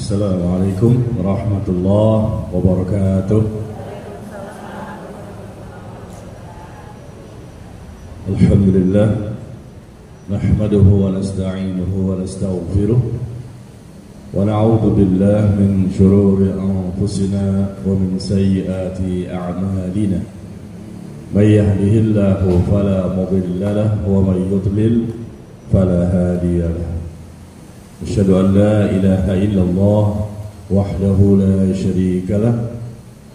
Assalamualaikum warahmatullahi wabarakatuh. Alhamdulillah, nahmaduhu wa nasta'inuhu wa nastaghfiruh wa na'udzu billahi min shururi anfusina wa min sayyiati a'malina. May yahdihillahu fala mudilla lahu wa may yudlil fala hadiya lahu. Asyhadu an la ilaha illallah wahdahu la syarika lah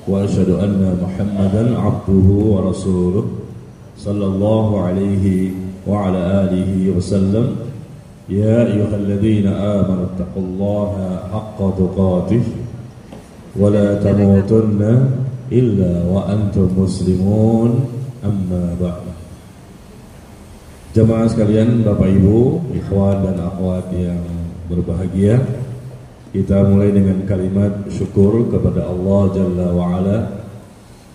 wa asyhadu anna Muhammadan abduhu wa rasuluh sallallahu alaihi wa ala alihi wasallam. Ya ayyuhalladzina amanu taqullaha haqqa tuqatih wa la tamutunna illa wa antum muslimun, amma ba'd. Jemaah sekalian, Bapak Ibu, ikhwan dan akhwat yang berbahagia, kita mulai dengan kalimat syukur kepada Allah Jalla wa'ala.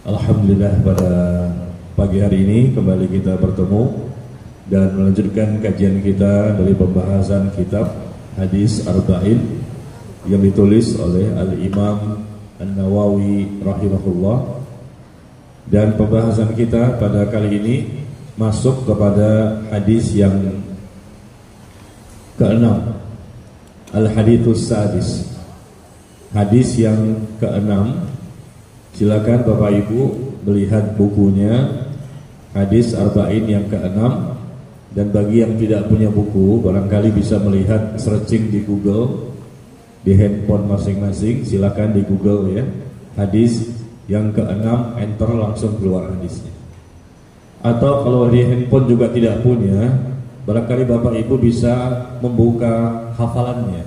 Alhamdulillah, pada pagi hari ini kembali kita bertemu dan melanjutkan kajian kita dari pembahasan kitab Hadis Arba'in yang ditulis oleh Al-Imam An-Nawawi rahimahullah. Dan pembahasan kita pada kali ini masuk kepada hadis yang ke-6, Al-Hadithus Sadis, hadis yang ke-6. Silakan Bapak Ibu melihat bukunya, Hadis Arba'in yang ke-6. Dan bagi yang tidak punya buku, barangkali bisa melihat searching di Google, di handphone masing-masing. Silakan di Google ya, hadis yang ke-6, enter, langsung keluar hadisnya. Atau kalau di handphone juga tidak punya, barangkali Bapak Ibu bisa membuka hafalannya.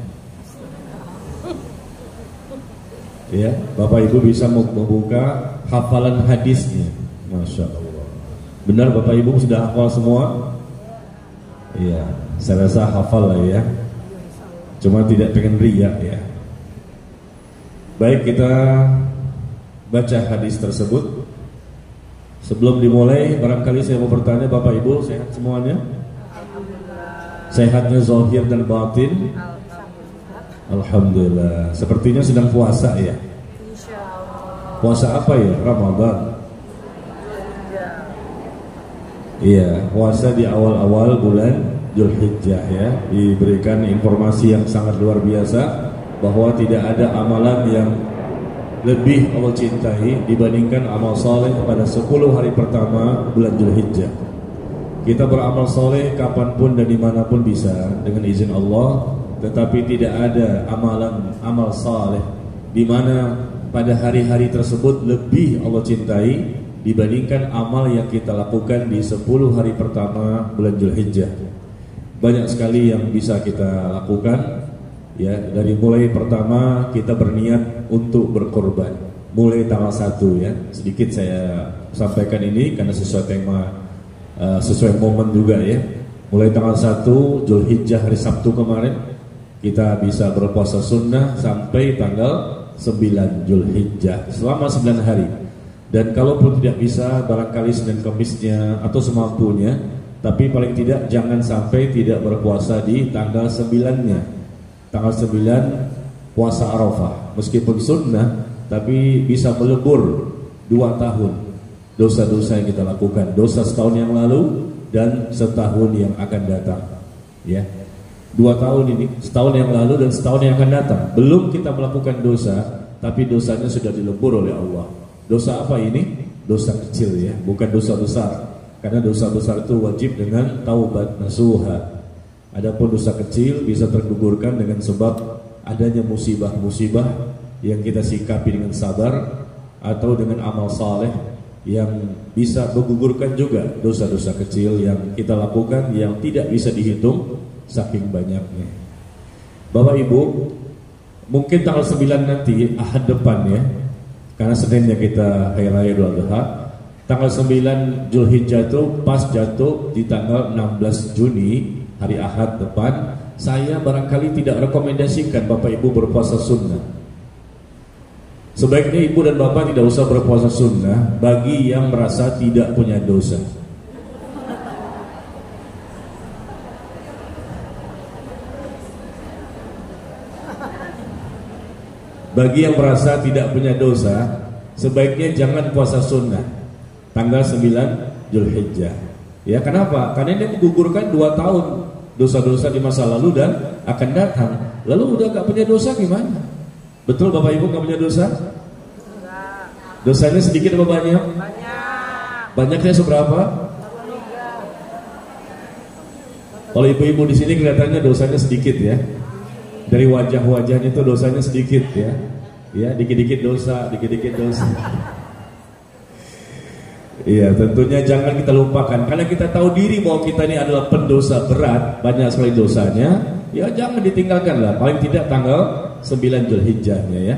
Ya, Bapak Ibu bisa membuka hafalan hadisnya. Masya Allah. Benar Bapak Ibu sudah hafal semua? Iya, saya rasa hafal lah ya. Cuma tidak pengen riak ya. Baik, kita baca hadis tersebut. Sebelum dimulai, barangkali saya mau bertanya, Bapak Ibu sehat semuanya? Sehatnya zahir dan batin? Alhamdulillah. Sepertinya sedang puasa ya? Puasa apa ya? Ramadan? Iya, puasa di awal-awal bulan Dzulhijjah ya. Diberikan informasi yang sangat luar biasa bahwa tidak ada amalan yang lebih Allah cintai dibandingkan amal soleh pada 10 hari pertama bulan Dzulhijjah. Kita beramal soleh kapanpun dan dimanapun bisa dengan izin Allah, tetapi tidak ada amal soleh di mana pada hari-hari tersebut lebih Allah cintai dibandingkan amal yang kita lakukan di 10 hari pertama bulan Dzulhijjah. Banyak sekali yang bisa kita lakukan ya. Dari mulai pertama kita berniat untuk berkorban, mulai tanggal 1 ya. Sedikit saya sampaikan ini karena sesuai tema, sesuai momen juga ya. Mulai tanggal 1 Dzulhijjah, hari Sabtu kemarin, kita bisa berpuasa sunnah sampai tanggal 9 Dzulhijjah selama 9 hari. Dan kalaupun tidak bisa, barangkali Senin Kemisnya atau semampunya, tapi paling tidak jangan sampai tidak berpuasa di tanggal 9-nya. Tanggal 9 puasa Arafah, meskipun sunnah, tapi bisa melebur 2 tahun dosa-dosa yang kita lakukan, dosa setahun yang lalu dan setahun yang akan datang ya. 2 tahun ini, setahun yang lalu dan setahun yang akan datang. Belum kita melakukan dosa, tapi dosanya sudah dilebur oleh Allah. Dosa apa ini? Dosa kecil ya, bukan dosa besar. Karena dosa besar itu wajib dengan taubat nasuha. Adapun dosa kecil bisa tergugurkan dengan sebab adanya musibah-musibah yang kita sikapi dengan sabar, atau dengan amal saleh yang bisa menggugurkan juga dosa-dosa kecil yang kita lakukan yang tidak bisa dihitung saking banyaknya. Bapak Ibu, mungkin tanggal 9 nanti Ahad depan ya, karena Seninnya kita Hari Raya Idul Adha. Tanggal 9 Dzulhijjah itu pas jatuh di tanggal 16 Juni, hari Ahad depan. Saya barangkali tidak rekomendasikan Bapak Ibu berpuasa sunnah. Sebaiknya Ibu dan Bapak tidak usah berpuasa sunnah bagi yang merasa tidak punya dosa. Bagi yang merasa tidak punya dosa, sebaiknya jangan puasa sunnah tanggal 9 Zulhijjah. Ya, kenapa? Karena ini menggugurkan 2 tahun dosa-dosa di masa lalu dan akan datang. Lalu udah gak punya dosa gimana? Betul Bapak Ibu gak punya dosa? Dosanya sedikit atau banyak? Banyaknya seberapa? Kalau ibu-ibu di sini kelihatannya dosanya sedikit ya. Dari wajah-wajahnya itu dosanya sedikit ya. Ya, dikit-dikit dosa, dikit-dikit dosa. Iya, tentunya jangan kita lupakan. Karena kita tahu diri bahwa kita ini adalah pendosa berat, banyak sekali dosanya. Ya, jangan ditinggalkan lah. Paling tidak tanggal 9 Zulhijjahnya ya.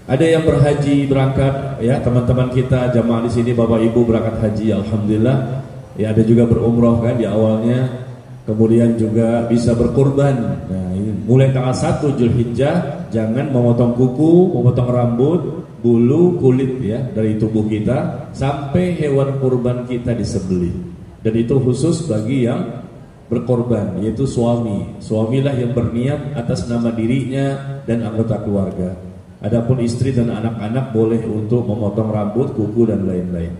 Ada yang berhaji berangkat ya, teman-teman kita jamaah di sini Bapak Ibu berangkat haji, alhamdulillah. Ya, ada juga berumroh kan di awalnya. Kemudian juga bisa berkurban. Nah, ini mulai tanggal 1 Zulhijjah jangan memotong kuku, memotong rambut, bulu, kulit ya dari tubuh kita sampai hewan kurban kita disembelih. Dan itu khusus bagi yang berkorban, yaitu suami. Suamilah yang berniat atas nama dirinya dan anggota keluarga. Adapun istri dan anak-anak boleh untuk memotong rambut, kuku dan lain-lain.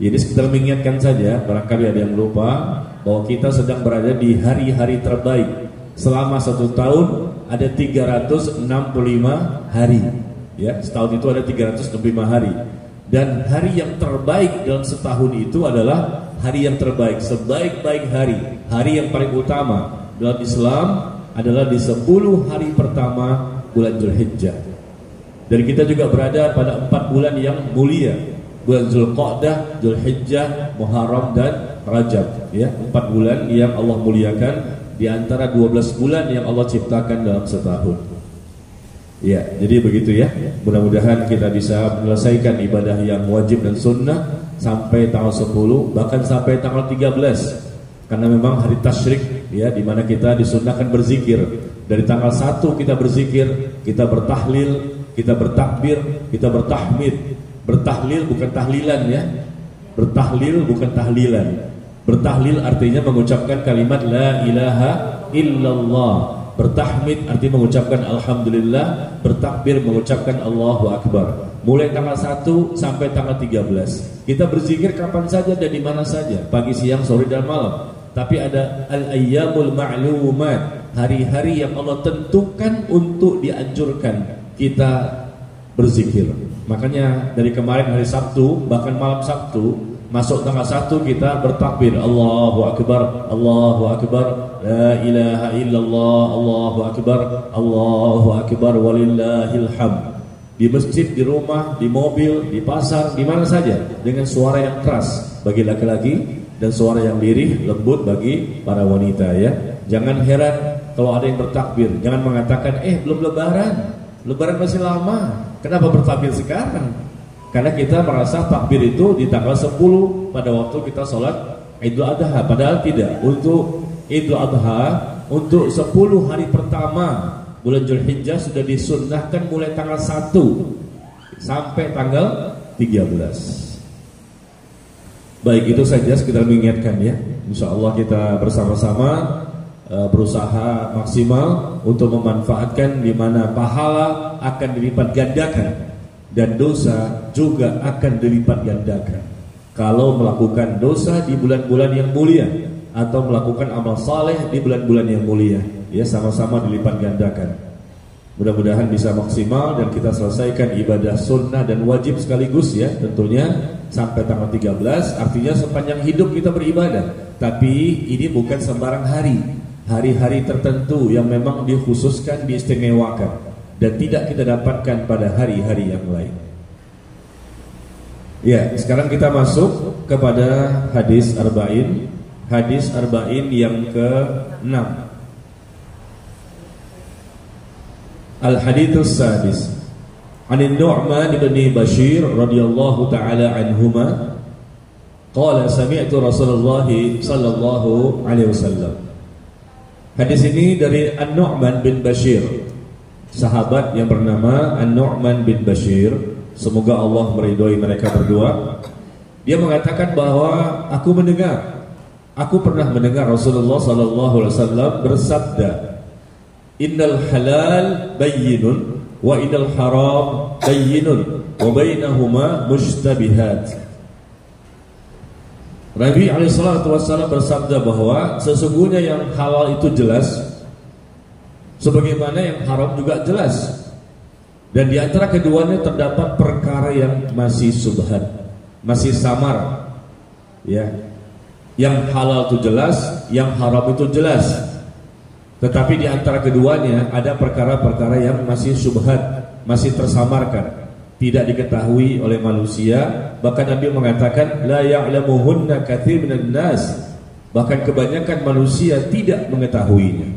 Jadi sekedar mengingatkan saja, barangkali ada yang lupa bahwa kita sedang berada di hari-hari terbaik. Selama 1 tahun ada 365 hari. Ya, setahun itu ada 365 hari. Dan hari yang terbaik dalam setahun itu adalah hari yang terbaik, sebaik-baik hari. Hari yang paling utama dalam Islam adalah di 10 hari pertama bulan Zulhijjah. Dan kita juga berada pada 4 bulan yang mulia. Bulan Zulqa'dah, Zulhijjah, Muharram dan Rajab ya, 4 bulan yang Allah muliakan di antara 12 bulan yang Allah ciptakan dalam setahun. Ya, jadi begitu ya. Mudah-mudahan kita bisa menyelesaikan ibadah yang wajib dan sunnah sampai tanggal 10, bahkan sampai tanggal 13. Karena memang hari tasyrik ya, di mana kita disunnahkan berzikir. Dari tanggal 1 kita berzikir, kita bertahlil, kita bertakbir, kita bertahmid. Bertahlil bukan tahlilan ya. Bertahlil bukan tahlilan. Bertahlil artinya mengucapkan kalimat la ilaha illallah. Bertahmid artinya mengucapkan alhamdulillah. Bertakbir mengucapkan Allahu akbar. Mulai tanggal 1 sampai tanggal 13. Kita berzikir kapan saja dan di mana saja, pagi, siang, sore dan malam. Tapi ada al-ayyamul ma'lumat, hari-hari yang Allah tentukan untuk dianjurkan kita berzikir. Makanya dari kemarin hari Sabtu, bahkan malam Sabtu, masuk tanggal 1 kita bertakbir Allahu akbar, Allahu akbar, la ilaha illallah, Allahu akbar, Allahu akbar walillahil hamd. Di masjid, di rumah, di mobil, di pasar, di mana saja, dengan suara yang keras bagi laki-laki dan suara yang lirih lembut bagi para wanita ya. Jangan heran kalau ada yang bertakbir, jangan mengatakan belum lebaran. Lebaran masih lama. Kenapa bertakbir sekarang? Karena kita merasa takbir itu di tanggal 10 pada waktu kita sholat Idul Adha. Padahal tidak. Untuk Idul Adha, untuk 10 hari pertama bulan Zulhijjah sudah disunnahkan mulai tanggal 1 sampai tanggal 13. Baik, itu saja sekedar mengingatkan ya. Insya Allah kita bersama-sama berusaha maksimal untuk memanfaatkan di mana pahala akan dilipat gandakan dan dosa juga akan dilipat gandakan kalau melakukan dosa di bulan-bulan yang mulia atau melakukan amal saleh di bulan-bulan yang mulia ya, sama-sama dilipat gandakan. Mudah-mudahan bisa maksimal dan kita selesaikan ibadah sunnah dan wajib sekaligus ya, tentunya sampai tanggal 13. Artinya sepanjang hidup kita beribadah, tapi ini bukan sembarang hari. Hari-hari tertentu yang memang dikhususkan, diistimewakan dan tidak kita dapatkan pada hari-hari yang lain. Ya, sekarang kita masuk kepada hadis arba'in. Hadis arba'in yang ke-6. Al-hadits sadis. An Nu'man bin Bashir radhiyallahu ta'ala anhuma qala sami'tu Rasulullah sallallahu alaihi wasallam. Hadis ini dari An-Nu'man bin Bashir, sahabat yang bernama An-Nu'man bin Bashir, semoga Allah meridhoi mereka berdua. Dia mengatakan bahwa aku pernah mendengar Rasulullah sallallahu alaihi wasallam bersabda, "Innal halal bayyinun wa inal haram bayyinun wa bainahuma mushtabihat. Nabi SAW bersabda bahwa sesungguhnya yang halal itu jelas, sebagaimana yang haram juga jelas, dan di antara keduanya terdapat perkara yang masih subhat, masih samar, ya. Yang halal itu jelas, yang haram itu jelas. Tetapi di antara keduanya ada perkara-perkara yang masih subhat, masih tersamarkan, tidak diketahui oleh manusia. Bahkan Nabi mengatakan la ya'lamuhunna katsir minan nas. Bahkan kebanyakan manusia tidak mengetahuinya.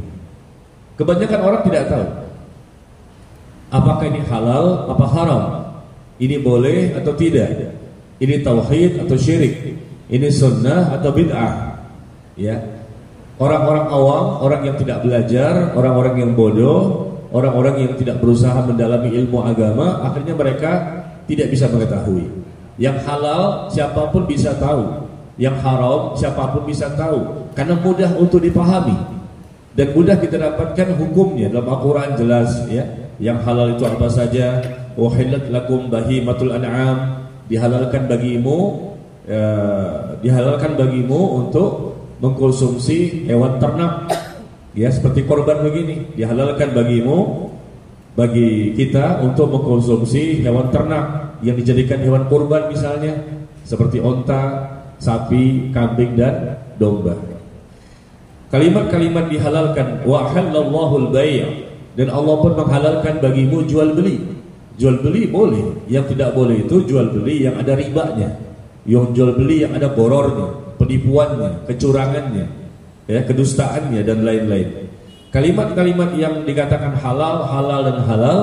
Kebanyakan orang tidak tahu apakah ini halal, apa haram, ini boleh atau tidak, ini tauhid atau syirik, ini sunnah atau bid'ah. Ya, orang-orang awam, orang yang tidak belajar, orang-orang yang bodoh, orang-orang yang tidak berusaha mendalami ilmu agama, akhirnya mereka tidak bisa mengetahui. Yang halal siapapun bisa tahu, yang haram siapapun bisa tahu, karena mudah untuk dipahami dan mudah kita dapatkan hukumnya. Dalam Al-Quran jelas, ya, yang halal itu apa saja. Uhillat lakum bahimatul an'am, dihalalkan bagimu untuk mengkonsumsi hewan ternak, ya, seperti korban begini, dihalalkan bagi kita untuk mengkonsumsi hewan ternak yang dijadikan hewan kurban, misalnya seperti onta, sapi, kambing dan domba. Kalimat-kalimat dihalalkan, wa halallahu al-bay', dan Allah pun menghalalkan bagimu jual beli. Jual beli boleh, yang tidak boleh itu jual beli yang ada ribanya, yang jual beli yang ada borornya, penipuannya, kecurangannya, ya, kedustaannya dan lain-lain. Kalimat-kalimat yang dikatakan halal, halal dan halal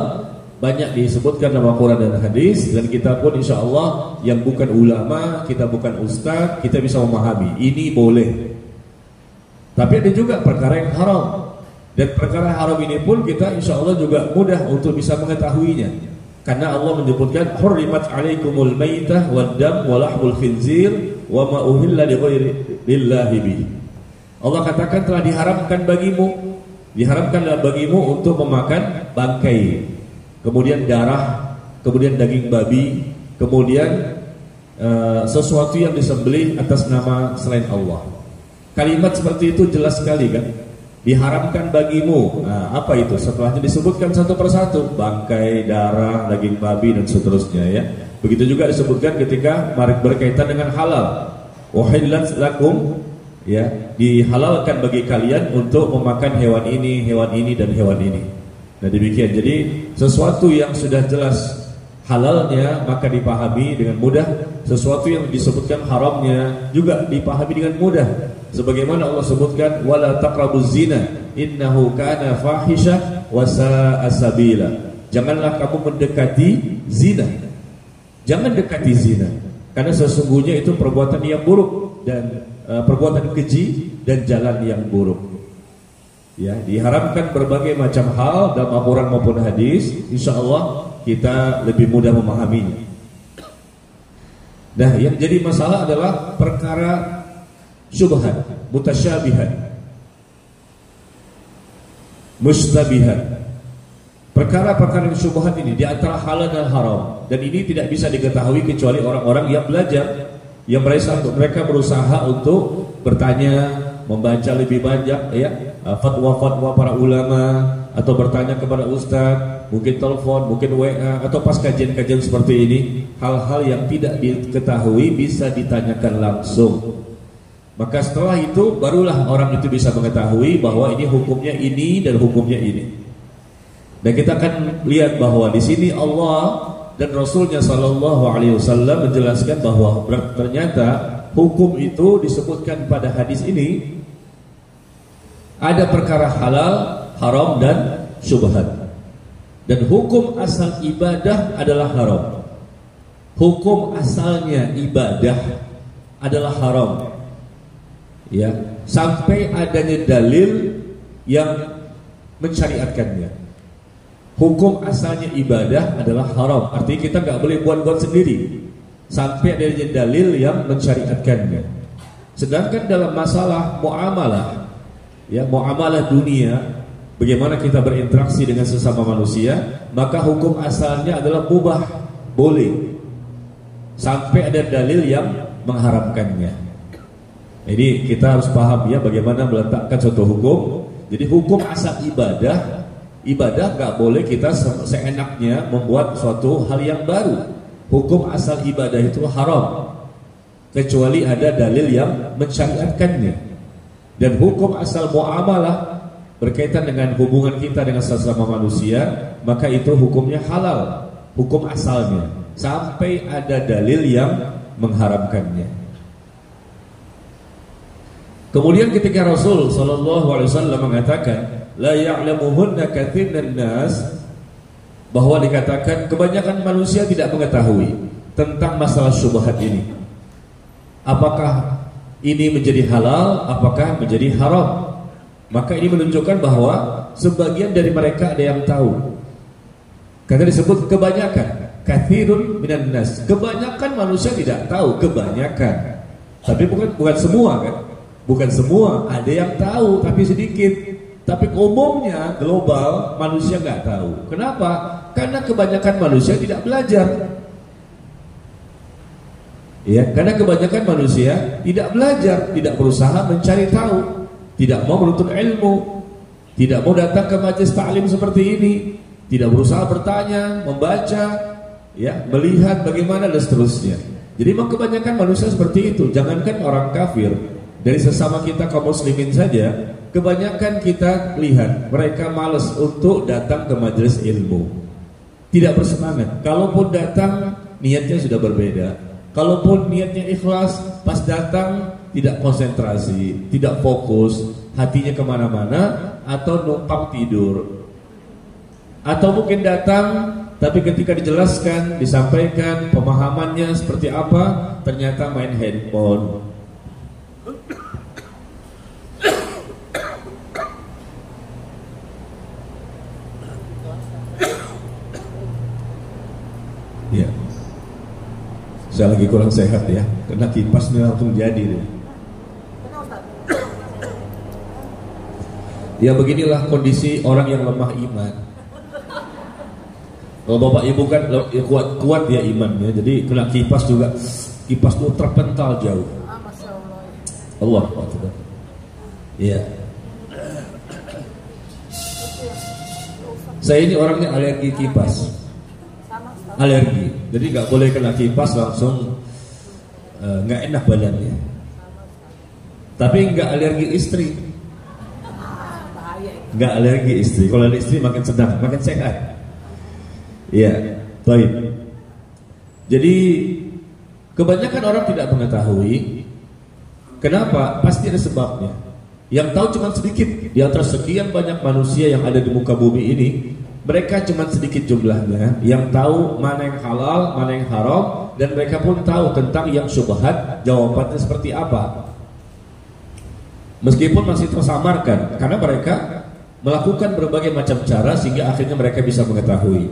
banyak disebutkan dalam Al-Quran dan hadis, dan kita pun insya Allah yang bukan ulama, kita bukan ustaz, kita bisa memahami ini boleh. Tapi ada juga perkara yang haram, dan perkara haram ini pun kita insya Allah juga mudah untuk bisa mengetahuinya, karena Allah menyebutkan hurrimat alaikumul maitah wad dam wa lahmul khinzir wa ma uhilla li ghairi lillahi bihi. Allah katakan telah diharamkanlah bagimu untuk memakan bangkai, kemudian darah, kemudian daging babi, kemudian sesuatu yang disembelih atas nama selain Allah. Kalimat seperti itu jelas sekali kan, diharamkan bagimu. Nah, apa itu? Setelahnya disebutkan satu persatu, bangkai, darah, daging babi dan seterusnya, ya. Begitu juga disebutkan ketika berkaitan dengan halal, uhillat lakum, ya, dihalalkan bagi kalian untuk memakan hewan ini dan hewan ini. Nah, demikian. Jadi sesuatu yang sudah jelas halalnya maka dipahami dengan mudah, sesuatu yang disebutkan haramnya juga dipahami dengan mudah. Sebagaimana Allah sebutkan wala taqrabuz zina innahu kana fahisyah wa sa'a sabila. Janganlah kamu mendekati zina. Jangan dekati zina, karena sesungguhnya itu perbuatan yang buruk dan perbuatan keji dan jalan yang buruk. Ya, diharamkan berbagai macam hal dalam Al-Quran maupun hadis. Insyaallah kita lebih mudah memahaminya. Nah, yang jadi masalah adalah perkara syubhat, mutasyabihat, mustabihat. Perkara-perkara yang syubhat ini di antara halal dan haram, dan ini tidak bisa diketahui kecuali orang-orang yang belajar, yang mereka berusaha untuk bertanya, membaca lebih banyak, ya, fatwa-fatwa para ulama, atau bertanya kepada ustaz, mungkin telepon, mungkin WA, atau pas kajian-kajian seperti ini. Hal-hal yang tidak diketahui bisa ditanyakan langsung. Maka setelah itu barulah orang itu bisa mengetahui bahwa ini hukumnya ini dan hukumnya ini. Dan kita akan lihat bahwa di sini Allah dan Rasulnya Sallallahu Alaihi Wasallam menjelaskan bahwa ternyata hukum itu disebutkan pada hadis ini ada perkara halal, haram dan syubhat. Dan hukum asal ibadah adalah haram. Hukum asalnya ibadah adalah haram. Ya, sampai adanya dalil yang mensyariatkannya. Hukum asalnya ibadah adalah haram. Artinya kita nggak boleh buat-buat sendiri sampai adanya dalil yang mensyariatkannya. Sedangkan dalam masalah muamalah, ya, muamalah dunia, bagaimana kita berinteraksi dengan sesama manusia, maka hukum asalnya adalah mubah, boleh, sampai ada dalil yang mengharamkannya. Jadi kita harus paham ya bagaimana meletakkan suatu hukum. Jadi hukum asal ibadah nggak boleh kita seenaknya membuat suatu hal yang baru. Hukum asal ibadah itu haram kecuali ada dalil yang mensyariatkannya. Dan hukum asal muamalah berkaitan dengan hubungan kita dengan sesama manusia, maka itu hukumnya halal, hukum asalnya, sampai ada dalil yang mengharamkannya. Kemudian ketika Rasul sallallahu alaihi wasallam mengatakan la ya'lamuhunna katsirun nas, bahwa dikatakan kebanyakan manusia tidak mengetahui tentang masalah syubhat ini. Apakah ini menjadi halal, apakah menjadi haram? Maka ini menunjukkan bahwa sebagian dari mereka ada yang tahu. Karena disebut kebanyakan, katsirun minan nas. Kebanyakan manusia tidak tahu, kebanyakan. Tapi bukan semua kan? Bukan semua, ada yang tahu tapi sedikit. Tapi umumnya global manusia nggak tahu. Kenapa? Karena kebanyakan manusia tidak belajar. Ya, karena kebanyakan manusia tidak belajar, tidak berusaha mencari tahu, tidak mau menuntut ilmu, tidak mau datang ke majelis ta'lim seperti ini, tidak berusaha bertanya, membaca, ya, melihat bagaimana dan seterusnya. Jadi memang kebanyakan manusia seperti itu. Jangankan orang kafir, dari sesama kita kaum muslimin saja, kebanyakan kita lihat mereka malas untuk datang ke majelis ilmu, tidak bersemangat. Kalaupun datang niatnya sudah berbeda. Kalaupun niatnya ikhlas, pas datang tidak konsentrasi, tidak fokus, hatinya kemana-mana, atau numpang tidur. Atau mungkin datang, tapi ketika dijelaskan, disampaikan pemahamannya seperti apa, ternyata main handphone. Ya, saya lagi kurang sehat ya, karena kipas ini langsung jadi deh. Ya beginilah kondisi orang yang lemah iman. Kalau bapak ibu kan kuat ya imannya, jadi kena kipas juga, kipas itu terpental jauh. Allah Akbar. Ya. Saya ini orangnya alergi kipas. Alergi, jadi nggak boleh kena kipas langsung nggak enak badannya. Tapi nggak alergi istri, nggak alergi istri. Kalau ada istri makin senang, makin sehat. Iya, baik. Jadi kebanyakan orang tidak mengetahui. Kenapa? Pasti ada sebabnya. Yang tahu cuma sedikit di antara sekian banyak manusia yang ada di muka bumi ini. Mereka cuma sedikit jumlahnya yang tahu mana yang halal, mana yang haram, dan mereka pun tahu tentang yang syubhat, jawabannya seperti apa. Meskipun masih tersamarkan, karena mereka melakukan berbagai macam cara sehingga akhirnya mereka bisa mengetahui.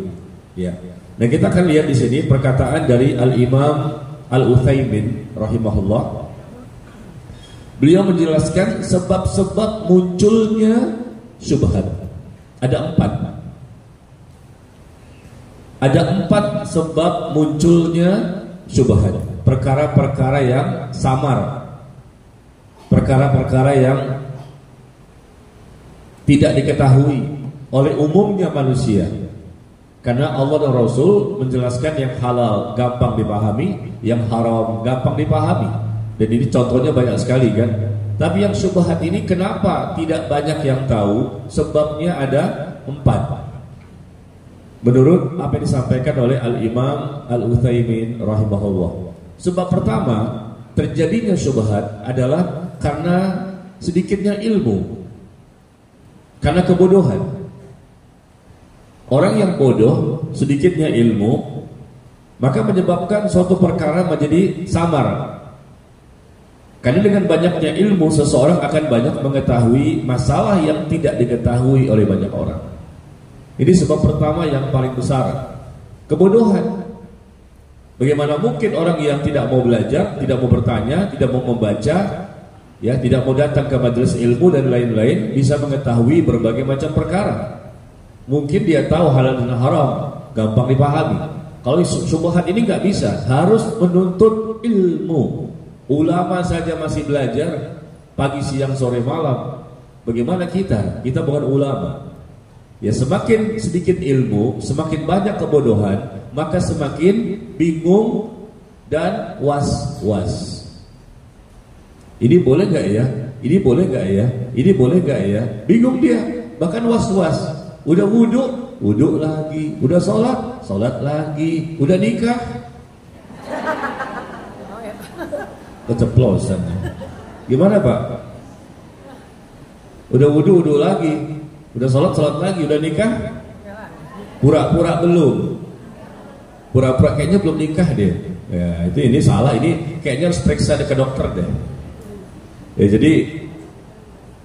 Ya. Nah kita akan lihat di sini perkataan dari Al-Imam Al-Utsaimin rahimahullah. Beliau menjelaskan sebab-sebab munculnya syubhat. Ada 4. Ada 4 sebab munculnya syubhat. Perkara-perkara yang samar, perkara-perkara yang tidak diketahui oleh umumnya manusia. Karena Allah dan Rasul menjelaskan yang halal gampang dipahami, yang haram gampang dipahami. Dan ini contohnya banyak sekali kan. Tapi yang syubhat ini kenapa tidak banyak yang tahu? Sebabnya ada 4. Menurut apa yang disampaikan oleh Al-Imam Al-Utsaimin rahimahullah. Sebab pertama terjadinya syubhat adalah karena sedikitnya ilmu, karena kebodohan. Orang yang bodoh, sedikitnya ilmu, maka menyebabkan suatu perkara menjadi samar. Karena dengan banyaknya ilmu, seseorang akan banyak mengetahui masalah yang tidak diketahui oleh banyak orang. Ini sebab pertama yang paling besar, kebodohan. Bagaimana mungkin orang yang tidak mau belajar, tidak mau bertanya, tidak mau membaca, ya, tidak mau datang ke majelis ilmu dan lain-lain, bisa mengetahui berbagai macam perkara. Mungkin dia tahu halal dan haram, gampang dipahami. Kalau syubhat ini nggak bisa, harus menuntut ilmu. Ulama saja masih belajar pagi, siang, sore, malam. Bagaimana kita? Kita bukan ulama. Ya, semakin sedikit ilmu, semakin banyak kebodohan, maka semakin bingung dan was-was. Ini boleh nggak ya? Ini boleh nggak ya? Ini boleh nggak ya? Bingung dia, bahkan was-was. Udah wudhu lagi. Udah sholat lagi. Udah nikah, keceplosan. Gimana Pak? Udah wudhu lagi. Udah sholat lagi. Udah nikah, pura-pura belum. Pura-pura kayaknya belum nikah deh. Ya, ini salah. Ini kayaknya harus periksa ke dokter deh. Ya, jadi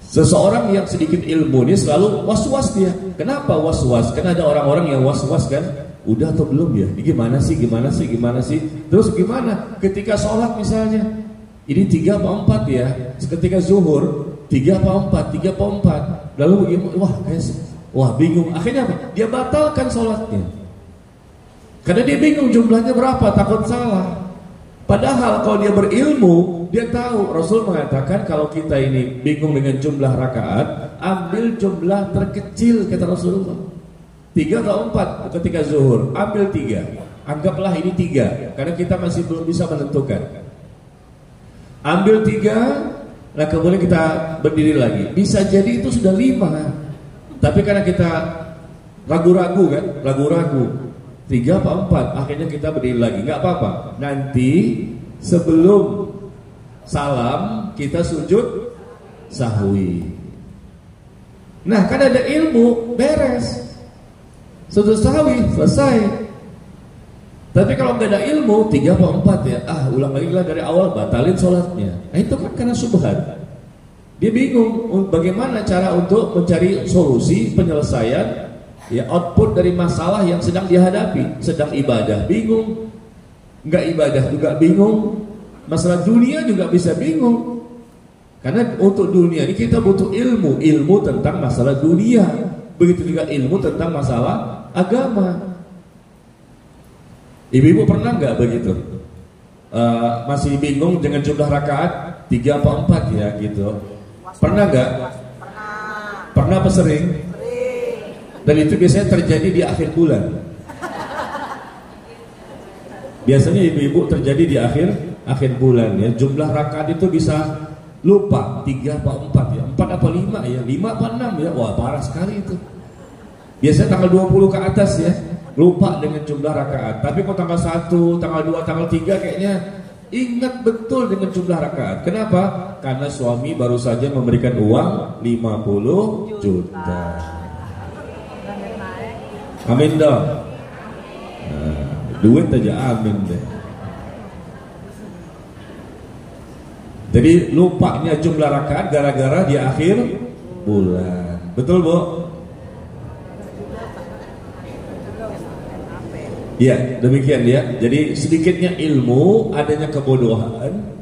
seseorang yang sedikit ilmu ini selalu was-was dia. Kenapa was-was? Karena ada orang-orang yang was-was kan. Udah atau belum ya? Ini gimana sih? Terus gimana? Ketika sholat misalnya, ini 3 apa 4 ya? Ketika zuhur 3 apa 4? Lalu wah bingung. Akhirnya apa? Dia batalkan sholatnya. Karena dia bingung jumlahnya berapa, takut salah. Padahal kalau dia berilmu, dia tahu. Rasul mengatakan kalau kita ini bingung dengan jumlah rakaat, ambil jumlah terkecil, kata Rasulullah. 3 atau 4 ketika zuhur, ambil 3. Anggaplah ini 3, karena kita masih belum bisa menentukan. Ambil 3, nah kemudian kita berdiri lagi. Bisa jadi itu sudah 5, tapi karena kita ragu-ragu kan, 3 apa 4, akhirnya kita berdiri lagi. Nggak apa-apa, nanti sebelum salam kita sujud sahwi. Nah kan ada ilmu, beres, sujud sahwi, selesai. Tapi kalau nggak ada ilmu, 3 apa 4 ya, ulang lagi lah dari awal, batalin sholatnya. Nah itu kan karena subhat. Dia bingung bagaimana cara untuk mencari solusi, penyelesaian, ya, output dari masalah yang sedang dihadapi. Sedang ibadah bingung, nggak ibadah juga bingung, masalah dunia juga bisa bingung. Karena untuk dunia ini kita butuh ilmu tentang masalah dunia. Begitu juga ilmu tentang masalah agama. Ibu-ibu pernah nggak begitu? Masih bingung dengan jumlah rakaat 3 apa 4 ya gitu? Pernah nggak? Pernah apa sering? Dan itu biasanya terjadi di akhir bulan. Biasanya ibu-ibu terjadi di akhir bulan ya. Jumlah rakaat itu bisa lupa 3 apa 4 ya, 4 apa 5 ya, 5 apa 6 ya. Wah parah sekali itu. Biasanya tanggal 20 ke atas ya, lupa dengan jumlah rakaat. Tapi kalau tanggal 1, tanggal 2, tanggal 3 kayaknya ingat betul dengan jumlah rakaat. Kenapa? Karena suami baru saja memberikan uang 50 juta. Amin dong. Nah, duit aja amin deh. Jadi lupanya jumlah rakaat gara-gara di akhir bulan. Betul Bu? Ya, demikian ya. Jadi sedikitnya ilmu, adanya kebodohan.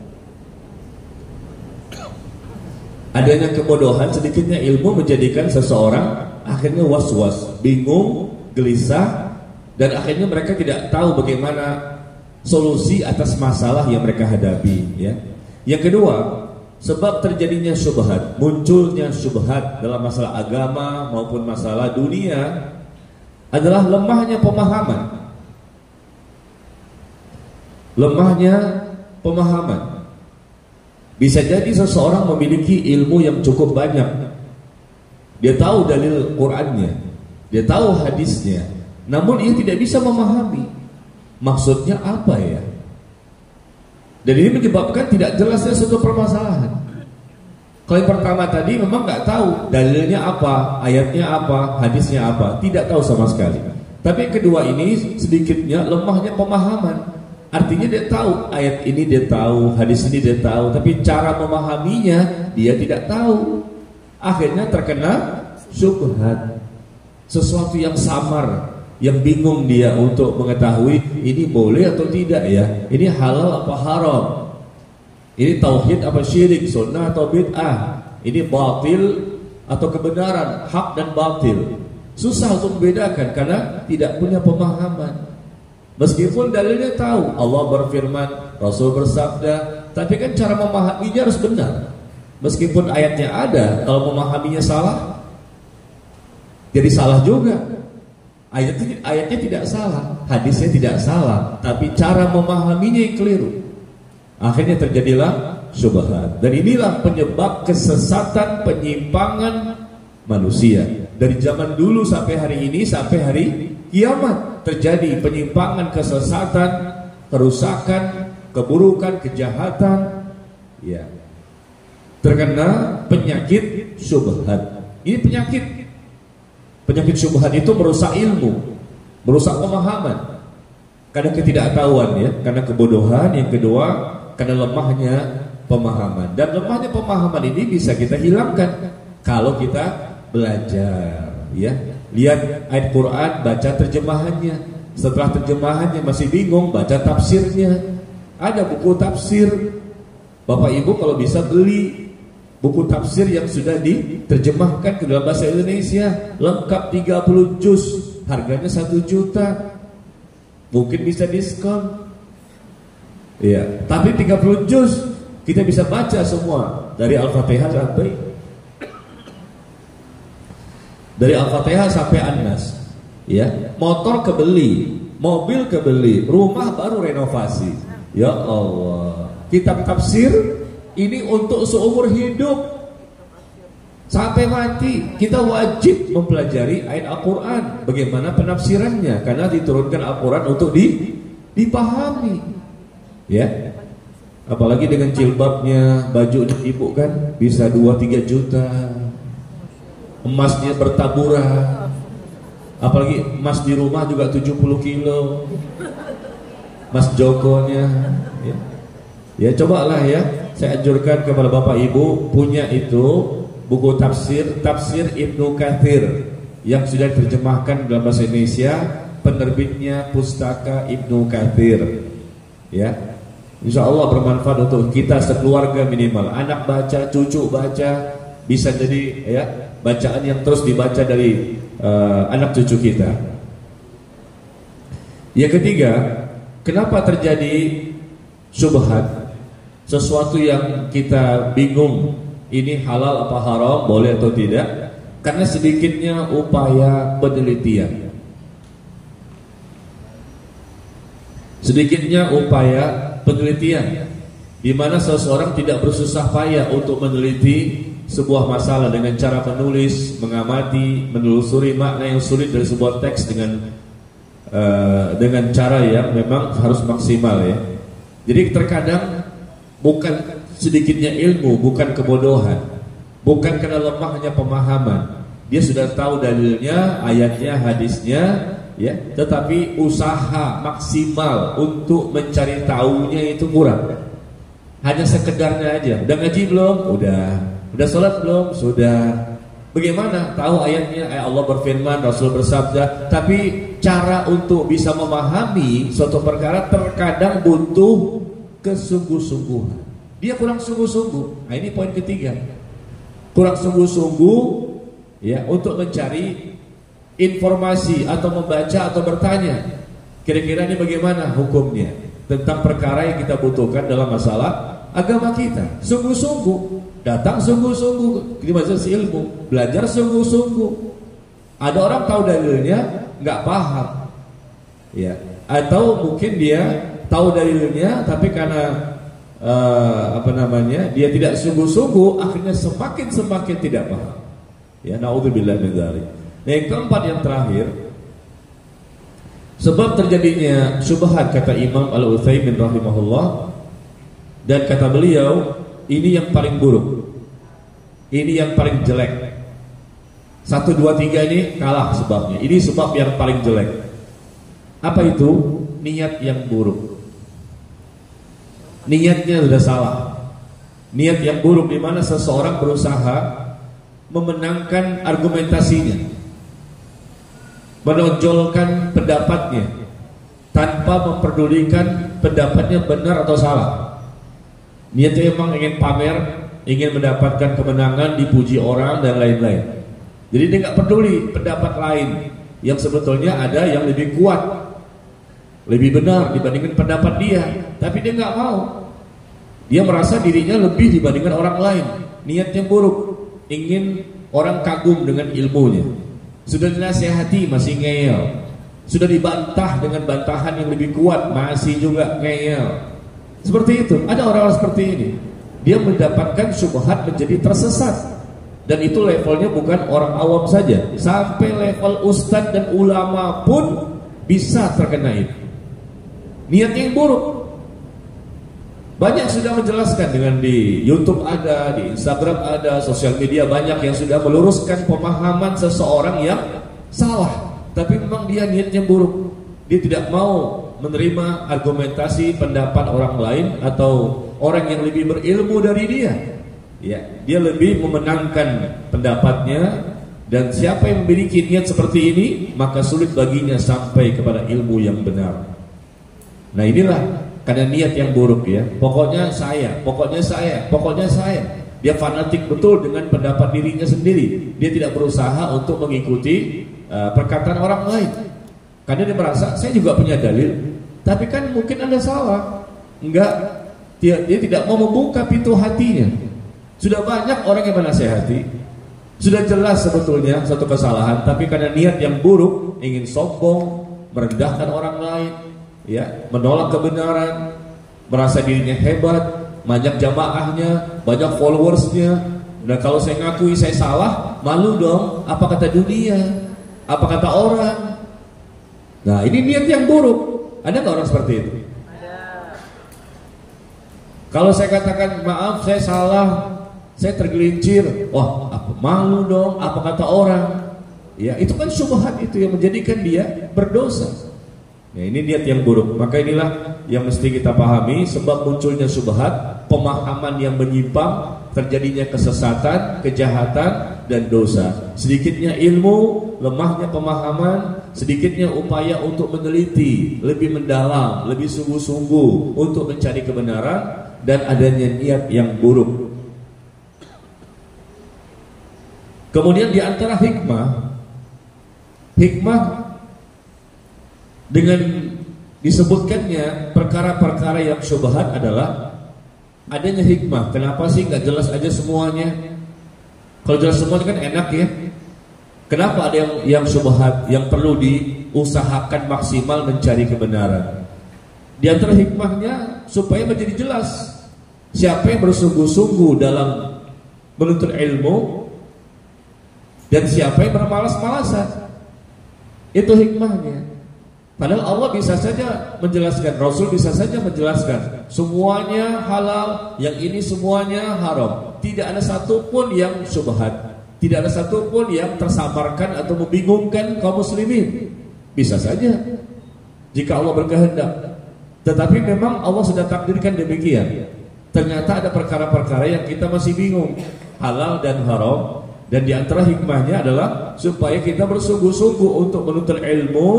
Adanya kebodohan, sedikitnya ilmu menjadikan seseorang akhirnya was-was, bingung, gelisah, dan akhirnya mereka tidak tahu bagaimana solusi atas masalah yang mereka hadapi ya. Yang kedua, sebab terjadinya syubhat, munculnya syubhat dalam masalah agama maupun masalah dunia adalah lemahnya pemahaman. Lemahnya pemahaman. Bisa jadi seseorang memiliki ilmu yang cukup banyak. Dia tahu dalil Qur'annya, dia tahu hadisnya, namun ia tidak bisa memahami maksudnya apa ya. Dan ini menyebabkan tidak jelasnya suatu permasalahan. Kalau yang pertama tadi memang nggak tahu dalilnya apa, ayatnya apa, hadisnya apa, tidak tahu sama sekali. Tapi yang kedua ini sedikitnya lemahnya pemahaman. Artinya dia tahu ayat ini, dia tahu hadis ini, dia tahu, tapi cara memahaminya dia tidak tahu. Akhirnya terkena syubhat, sesuatu yang samar, yang bingung dia untuk mengetahui ini boleh atau tidak ya, ini halal apa haram, Ini tauhid apa syirik, sunnah atau bid'ah, ini batil atau kebenaran, hak dan batil. Susah untuk membedakan karena tidak punya pemahaman. Meskipun dalilnya tahu, Allah berfirman, Rasul bersabda, tapi kan cara memahaminya harus benar. Meskipun ayatnya ada, kalau memahaminya salah, jadi salah juga. Ayatnya tidak salah, hadisnya tidak salah, tapi cara memahaminya yang keliru. Akhirnya terjadilah syubhat. Dan inilah penyebab kesesatan, penyimpangan manusia. Dari zaman dulu sampai hari ini, sampai hari kiamat terjadi penyimpangan, kesesatan, kerusakan, keburukan, kejahatan, ya, terkena penyakit syubhat. Ini penyakit syubhat itu merusak ilmu, merusak pemahaman, karena ketidaktahuan, ya, karena kebodohan. Yang kedua, karena lemahnya pemahaman. Dan lemahnya pemahaman ini bisa kita hilangkan kalau kita belajar, ya. Lihat ayat Quran, baca terjemahannya. Setelah terjemahannya masih bingung, baca tafsirnya. Ada buku tafsir. Bapak Ibu kalau bisa beli buku tafsir yang sudah diterjemahkan ke dalam bahasa Indonesia, lengkap 30 juz, harganya 1 juta. Mungkin bisa diskon. Ya, tapi 30 juz kita bisa baca semua dari Al-Fatihah sampai An-Nas. Ya, motor kebeli, mobil kebeli, rumah baru renovasi. Ya Allah, kitab tafsir ini untuk seumur hidup sampai mati. Kita wajib mempelajari ayat Al-Quran, bagaimana penafsirannya, karena diturunkan Al-Quran untuk dipahami. Ya, apalagi dengan jilbabnya, baju ibu kan bisa 2-3 juta, emasnya bertaburan, apalagi emas di rumah juga 70 kilo, emas jokonya, ya. Ya, cobalah, ya, saya anjurkan kepada Bapak Ibu punya itu buku tafsir Ibnu Katsir yang sudah diterjemahkan dalam bahasa Indonesia, penerbitnya Pustaka Ibnu Katsir, ya. Insya Allah bermanfaat untuk kita sekeluarga minimal. Anak baca, cucu baca, bisa jadi, ya, bacaan yang terus dibaca dari anak cucu kita. Yang ketiga, kenapa terjadi syubhat? Sesuatu yang kita bingung, ini halal apa haram, boleh atau tidak, karena sedikitnya upaya penelitian. Sedikitnya upaya penelitian, di mana seseorang tidak bersusah payah untuk meneliti sebuah masalah dengan cara menulis, mengamati, menelusuri makna yang sulit dari sebuah teks dengan cara yang memang harus maksimal, ya. Jadi terkadang bukan sedikitnya ilmu, bukan kebodohan, bukan karena lemahnya pemahaman. Dia sudah tahu dalilnya, ayatnya, hadisnya, ya, tetapi usaha maksimal untuk mencari tahunya itu kurang. Hanya sekedarnya aja. Udah ngaji belum? Udah sholat belum? Sudah. Bagaimana tahu ayatnya? Allah berfirman, Rasul bersabda. Tapi cara untuk bisa memahami suatu perkara terkadang butuh kesungguh-sungguhan. Dia kurang sungguh-sungguh. Nah, ini poin ketiga. Kurang sungguh-sungguh, ya, untuk mencari informasi atau membaca atau bertanya, kira-kira ini bagaimana hukumnya tentang perkara yang kita butuhkan dalam masalah agama kita. Sungguh-sungguh, datang sungguh-sungguh di majelis ilmu, belajar sungguh-sungguh. Ada orang tahu dalilnya nggak paham, ya, atau mungkin dia tahu dalilnya tapi karena dia tidak sungguh-sungguh, akhirnya semakin tidak paham. Ya, naudzubillah min dzalik. Nah, yang keempat, yang terakhir, sebab terjadinya syubhat, kata Imam Al-Utsaimin rahimahullah, dan kata beliau, ini yang paling buruk, ini yang paling jelek. 1, 2, 3 ini kalah sebabnya. Ini sebab yang paling jelek. Apa itu? Niat yang buruk. Niatnya sudah salah. Niat yang buruk, di mana seseorang berusaha memenangkan argumentasinya, menonjolkan pendapatnya tanpa memperdulikan pendapatnya benar atau salah. Niatnya memang ingin pamer, ingin mendapatkan kemenangan, dipuji orang dan lain-lain. Jadi dia nggak peduli pendapat lain yang sebetulnya ada yang lebih kuat, lebih benar dibandingkan pendapat dia, tapi dia nggak mau. Dia merasa dirinya lebih dibandingkan orang lain. Niatnya buruk, ingin orang kagum dengan ilmunya. Sudah dinasihati masih ngeyel, sudah dibantah dengan bantahan yang lebih kuat masih juga ngeyel. Seperti itu, ada orang-orang seperti ini. Dia mendapatkan syubhat menjadi tersesat. Dan itu levelnya bukan orang awam saja, sampai level ustadz dan ulama pun bisa terkena itu. Niatnya yang buruk. Banyak sudah menjelaskan dengan di YouTube ada, di Instagram ada, sosial media banyak yang sudah meluruskan pemahaman seseorang yang salah. Tapi memang dia niatnya buruk. Dia tidak mau menerima argumentasi pendapat orang lain atau orang yang lebih berilmu dari dia. Ya, dia lebih memenangkan pendapatnya, dan siapa yang memiliki niat seperti ini maka sulit baginya sampai kepada ilmu yang benar. Nah, inilah karena niat yang buruk ya. Pokoknya saya. Dia fanatik betul dengan pendapat dirinya sendiri. Dia tidak berusaha untuk mengikuti perkataan orang lain. Karena dia merasa saya juga punya dalil, tapi kan mungkin Anda salah. Enggak, dia tidak mau membuka pintu hatinya. Sudah banyak orang yang menasihati, sudah jelas sebetulnya satu kesalahan, tapi karena niat yang buruk, ingin sombong, merendahkan orang lain, ya, menolak kebenaran, merasa dirinya hebat, banyak jamaahnya, banyak followersnya. Dan kalau saya ngakui saya salah, malu dong. Apa kata dunia? Apa kata orang? Nah, ini niat yang buruk. Ada nggak orang seperti itu? Ada. Kalau saya katakan maaf, saya salah, saya tergelincir, wah, malu dong. Apa kata orang? Ya, itu kan syubhat itu yang menjadikan dia berdosa. Ya, ini niat yang buruk. Maka inilah yang mesti kita pahami sebab munculnya syubhat, pemahaman yang menyimpang, terjadinya kesesatan, kejahatan dan dosa. Sedikitnya ilmu, lemahnya pemahaman, sedikitnya upaya untuk meneliti lebih mendalam, lebih sungguh-sungguh untuk mencari kebenaran, dan adanya niat yang buruk. Kemudian di antara hikmah dengan disebutkannya perkara-perkara yang syubhat adalah adanya hikmah. Kenapa sih nggak jelas aja semuanya? Kalau jelas semuanya kan enak ya. Kenapa ada yang syubhat, yang perlu diusahakan maksimal mencari kebenaran? Di antara hikmahnya supaya menjadi jelas siapa yang bersungguh-sungguh dalam menuntut ilmu dan siapa yang bermalas-malasan. Itu hikmahnya. Padahal Allah bisa saja menjelaskan, Rasul bisa saja menjelaskan semuanya halal, yang ini semuanya haram. Tidak ada satupun yang syubhat, tidak ada satupun yang tersamarkan atau membingungkan kaum muslimin. Bisa saja jika Allah berkehendak. Tetapi memang Allah sudah takdirkan demikian. Ternyata ada perkara-perkara yang kita masih bingung, halal dan haram. Dan di antara hikmahnya adalah supaya kita bersungguh-sungguh untuk menuntut ilmu.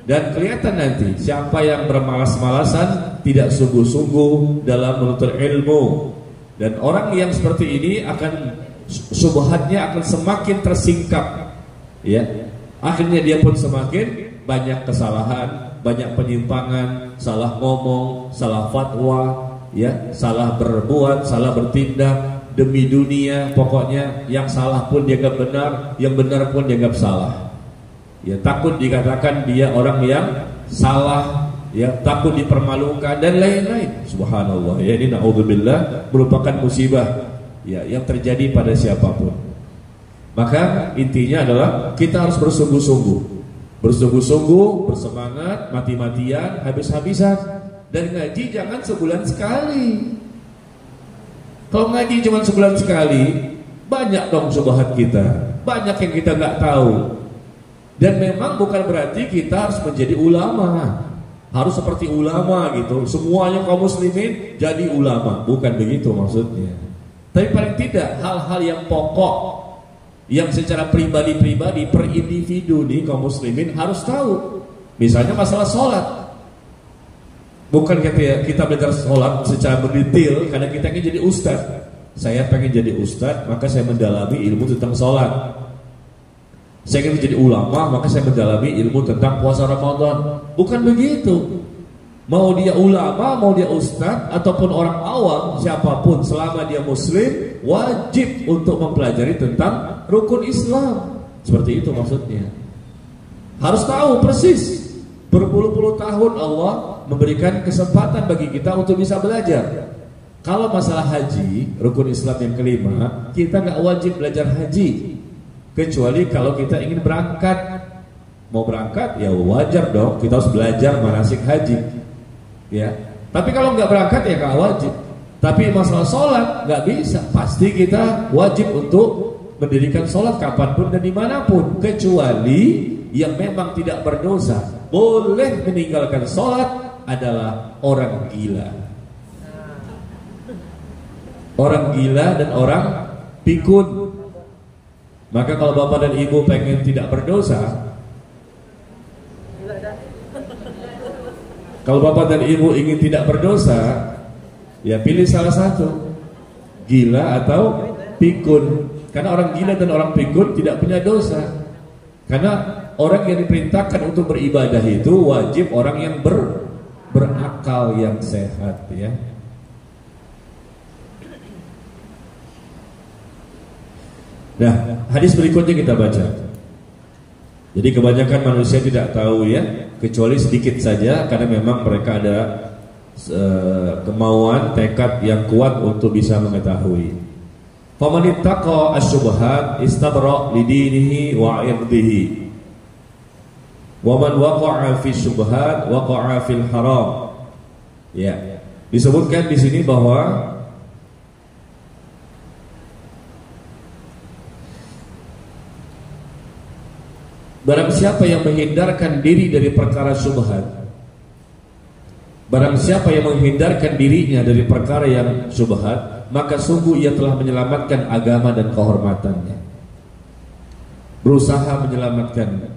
Dan kelihatan nanti siapa yang bermalas-malasan, tidak sungguh-sungguh dalam menuntut ilmu. Dan orang yang seperti ini akan syubhatnya akan semakin tersingkap, ya. Akhirnya dia pun semakin banyak kesalahan, banyak penyimpangan, salah ngomong, salah fatwa, ya, salah berbuat, salah bertindak demi dunia. Pokoknya yang salah pun dianggap benar, yang benar pun dianggap salah. Ya, takut dikatakan dia orang yang salah, ya, takut dipermalukan dan lain-lain. Subhanallah. Ya, ini naudzubillah merupakan musibah, ya, yang terjadi pada siapapun. Maka intinya adalah kita harus bersungguh-sungguh, bersemangat, mati-matian, habis-habisan. Dan ngaji jangan sebulan sekali. Kalau ngaji cuma sebulan sekali, banyak dong syubhat kita, banyak yang kita nggak tahu. Dan memang bukan berarti kita harus menjadi ulama, harus seperti ulama gitu, semuanya kaum muslimin jadi ulama, bukan begitu maksudnya. Tapi paling tidak hal-hal yang pokok, yang secara pribadi-pribadi per individu nih kaum muslimin harus tahu. Misalnya masalah sholat, Bukan kita belajar sholat secara mendetail karena kita ingin jadi ustaz. Saya pengen jadi ustaz, maka saya mendalami ilmu tentang sholat. Saya ingin menjadi ulama, maka saya mendalami ilmu tentang puasa Ramadan. Bukan begitu. Mau dia ulama, mau dia ustaz, ataupun orang awam, siapapun selama dia muslim, wajib untuk mempelajari tentang rukun Islam. Seperti itu maksudnya. Harus tahu persis. Berpuluh-puluh tahun Allah memberikan kesempatan bagi kita untuk bisa belajar. Kalau masalah haji, rukun Islam yang kelima, kita nggak wajib belajar haji, kecuali kalau kita ingin berangkat. Mau berangkat, ya wajar dong, kita harus belajar manasik haji. Ya, tapi kalau nggak berangkat ya nggak wajib. Tapi masalah sholat nggak bisa, pasti kita wajib untuk mendirikan sholat kapanpun dan dimanapun, kecuali yang memang tidak berdosa. Boleh meninggalkan sholat adalah orang gila. Orang gila dan orang pikun. Maka kalau bapak dan ibu pengen tidak berdosa, kalau bapak dan ibu ingin tidak berdosa, ya pilih salah satu, gila atau pikun. Karena orang gila dan orang pikun tidak punya dosa. Karena orang yang diperintahkan untuk beribadah itu wajib orang yang berakal yang sehat, ya. Nah, hadis berikutnya kita baca. Jadi kebanyakan manusia tidak tahu, ya, kecuali sedikit saja, karena memang mereka ada kemauan, tekad yang kuat untuk bisa mengetahui. Faman ittaqa asy-syubhat istabra li dinihi wa 'irdihi. Wa man waqa'a fi syubhat waqa'a fil haram. Ya, disebutkan di sini bahwa barang siapa yang menghindarkan diri dari perkara syubhat, barang siapa yang menghindarkan dirinya dari perkara yang syubhat, maka sungguh ia telah menyelamatkan agama dan kehormatannya. Berusaha menyelamatkan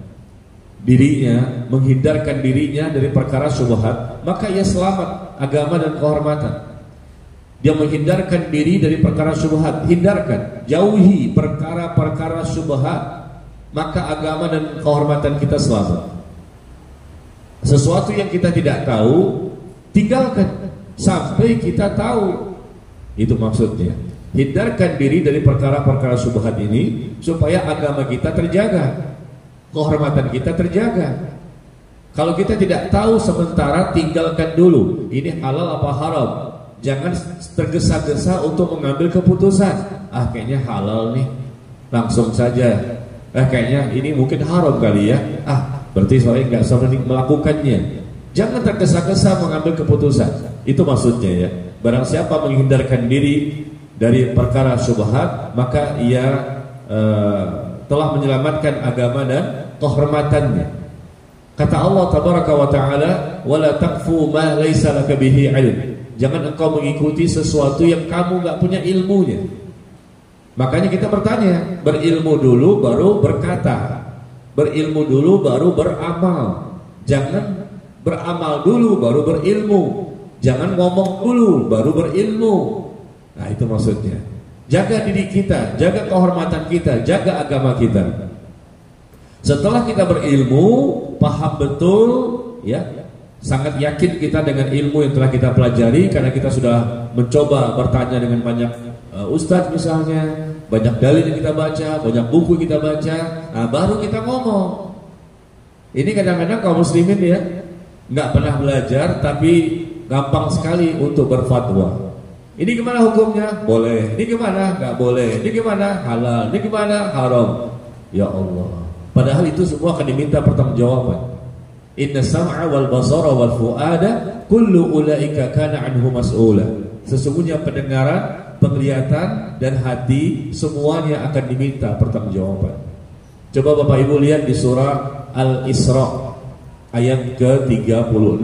dirinya, menghindarkan dirinya dari perkara syubhat, maka ia selamat agama dan kehormatan. Dia menghindarkan diri dari perkara syubhat, hindarkan, jauhi perkara-perkara syubhat, maka agama dan kehormatan kita selamat. Sesuatu yang kita tidak tahu, tinggalkan sampai kita tahu. Itu maksudnya. Hindarkan diri dari perkara-perkara syubhat ini supaya agama kita terjaga, kehormatan kita terjaga. Kalau kita tidak tahu sementara, tinggalkan dulu. Ini halal apa haram. Jangan tergesa-gesa untuk mengambil keputusan. Kayaknya halal nih, langsung saja. Kayaknya ini mungkin haram kali ya. Berarti saya nggak sering melakukannya. Jangan tergesa-gesa mengambil keputusan. Itu maksudnya, ya. Barang siapa menghindarkan diri dari perkara syubhat, maka ia telah menyelamatkan agama dan kehormatannya. Kata Allah tabaraka wa ta'ala, wala taqfu ma laysa laka bihi ilm. Jangan engkau mengikuti sesuatu yang kamu enggak punya ilmunya. Makanya kita bertanya, berilmu dulu baru berkata, berilmu dulu baru beramal. Jangan beramal dulu baru berilmu. Jangan ngomong dulu baru berilmu. Nah, itu maksudnya. Jaga diri kita, jaga kehormatan kita, jaga agama kita. Setelah kita berilmu, paham betul, ya, sangat yakin kita dengan ilmu yang telah kita pelajari, karena kita sudah mencoba bertanya dengan banyak ustadz misalnya, banyak dalil yang kita baca, banyak buku kita baca. Nah, baru kita ngomong. Ini kadang-kadang kaum muslimin, ya, nggak pernah belajar tapi gampang sekali untuk berfatwa. Ini gimana hukumnya? Boleh. Ini gimana? Nggak boleh. Ini gimana? Halal. Ini gimana? Haram. Ya Allah. Padahal itu semua akan diminta pertanggungjawaban. Inna sam'a wal basara wal fu'ada kullu ulaika kana anhu mas'ula. Sesungguhnya pendengaran, penglihatan dan hati semuanya akan diminta pertanggungjawaban. Coba Bapak Ibu lihat di surah Al-Isra ayat ke-36.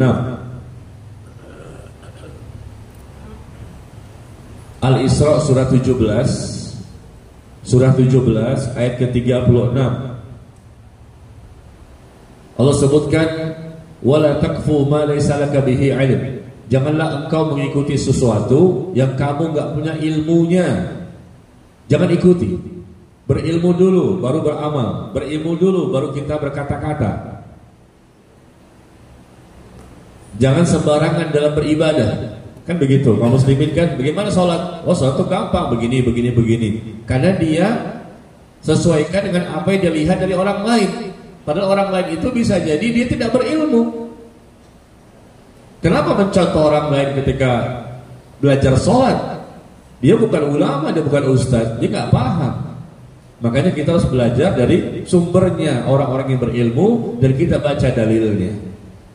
Al-Isra surah 17, surah 17 ayat ke-36. Allah sebutkan, wala taqfu ma laysa laka bihi ilm. Janganlah engkau mengikuti sesuatu yang kamu nggak punya ilmunya. Jangan ikuti. Berilmu dulu baru beramal. Berilmu dulu baru kita berkata-kata. Jangan sembarangan dalam beribadah. Kan begitu. Kaum muslimin kan bagaimana sholat? Oh, sholat itu gampang, begini. Karena dia sesuaikan dengan apa yang dia lihat dari orang lain. Padahal orang lain itu bisa jadi dia tidak berilmu. Kenapa mencontoh orang lain ketika belajar sholat? Dia bukan ulama, dia bukan ustaz, dia nggak paham. Makanya kita harus belajar dari sumbernya, orang-orang yang berilmu, dan kita baca dalilnya.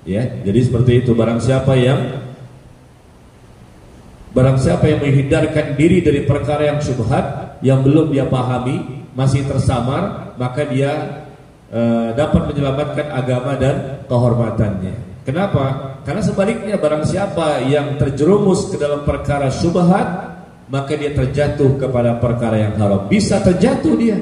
Ya, jadi seperti itu. Barang siapa yang menghindarkan diri dari perkara yang syubhat, yang belum dia pahami, masih tersamar, maka dia dapat menyelamatkan agama dan kehormatannya. Kenapa? Karena sebaliknya, barang siapa yang terjerumus ke dalam perkara syubhat, maka dia terjatuh kepada perkara yang haram. Bisa terjatuh dia.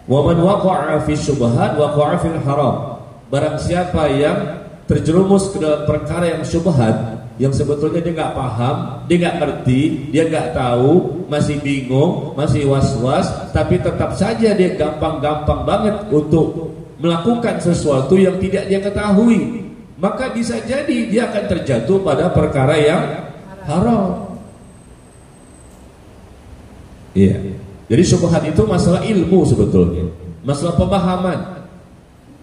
Wa man waqa'a fi syubhat waqa'a fil haram. Barang siapa yang terjerumus ke dalam perkara yang syubhat, yang sebetulnya dia nggak paham, dia nggak ngerti, dia nggak tahu, masih bingung, masih was-was, tapi tetap saja dia gampang-gampang banget untuk melakukan sesuatu yang tidak dia ketahui, maka bisa jadi dia akan terjatuh pada perkara yang haram. Iya. Jadi syubhat itu masalah ilmu sebetulnya, masalah pemahaman.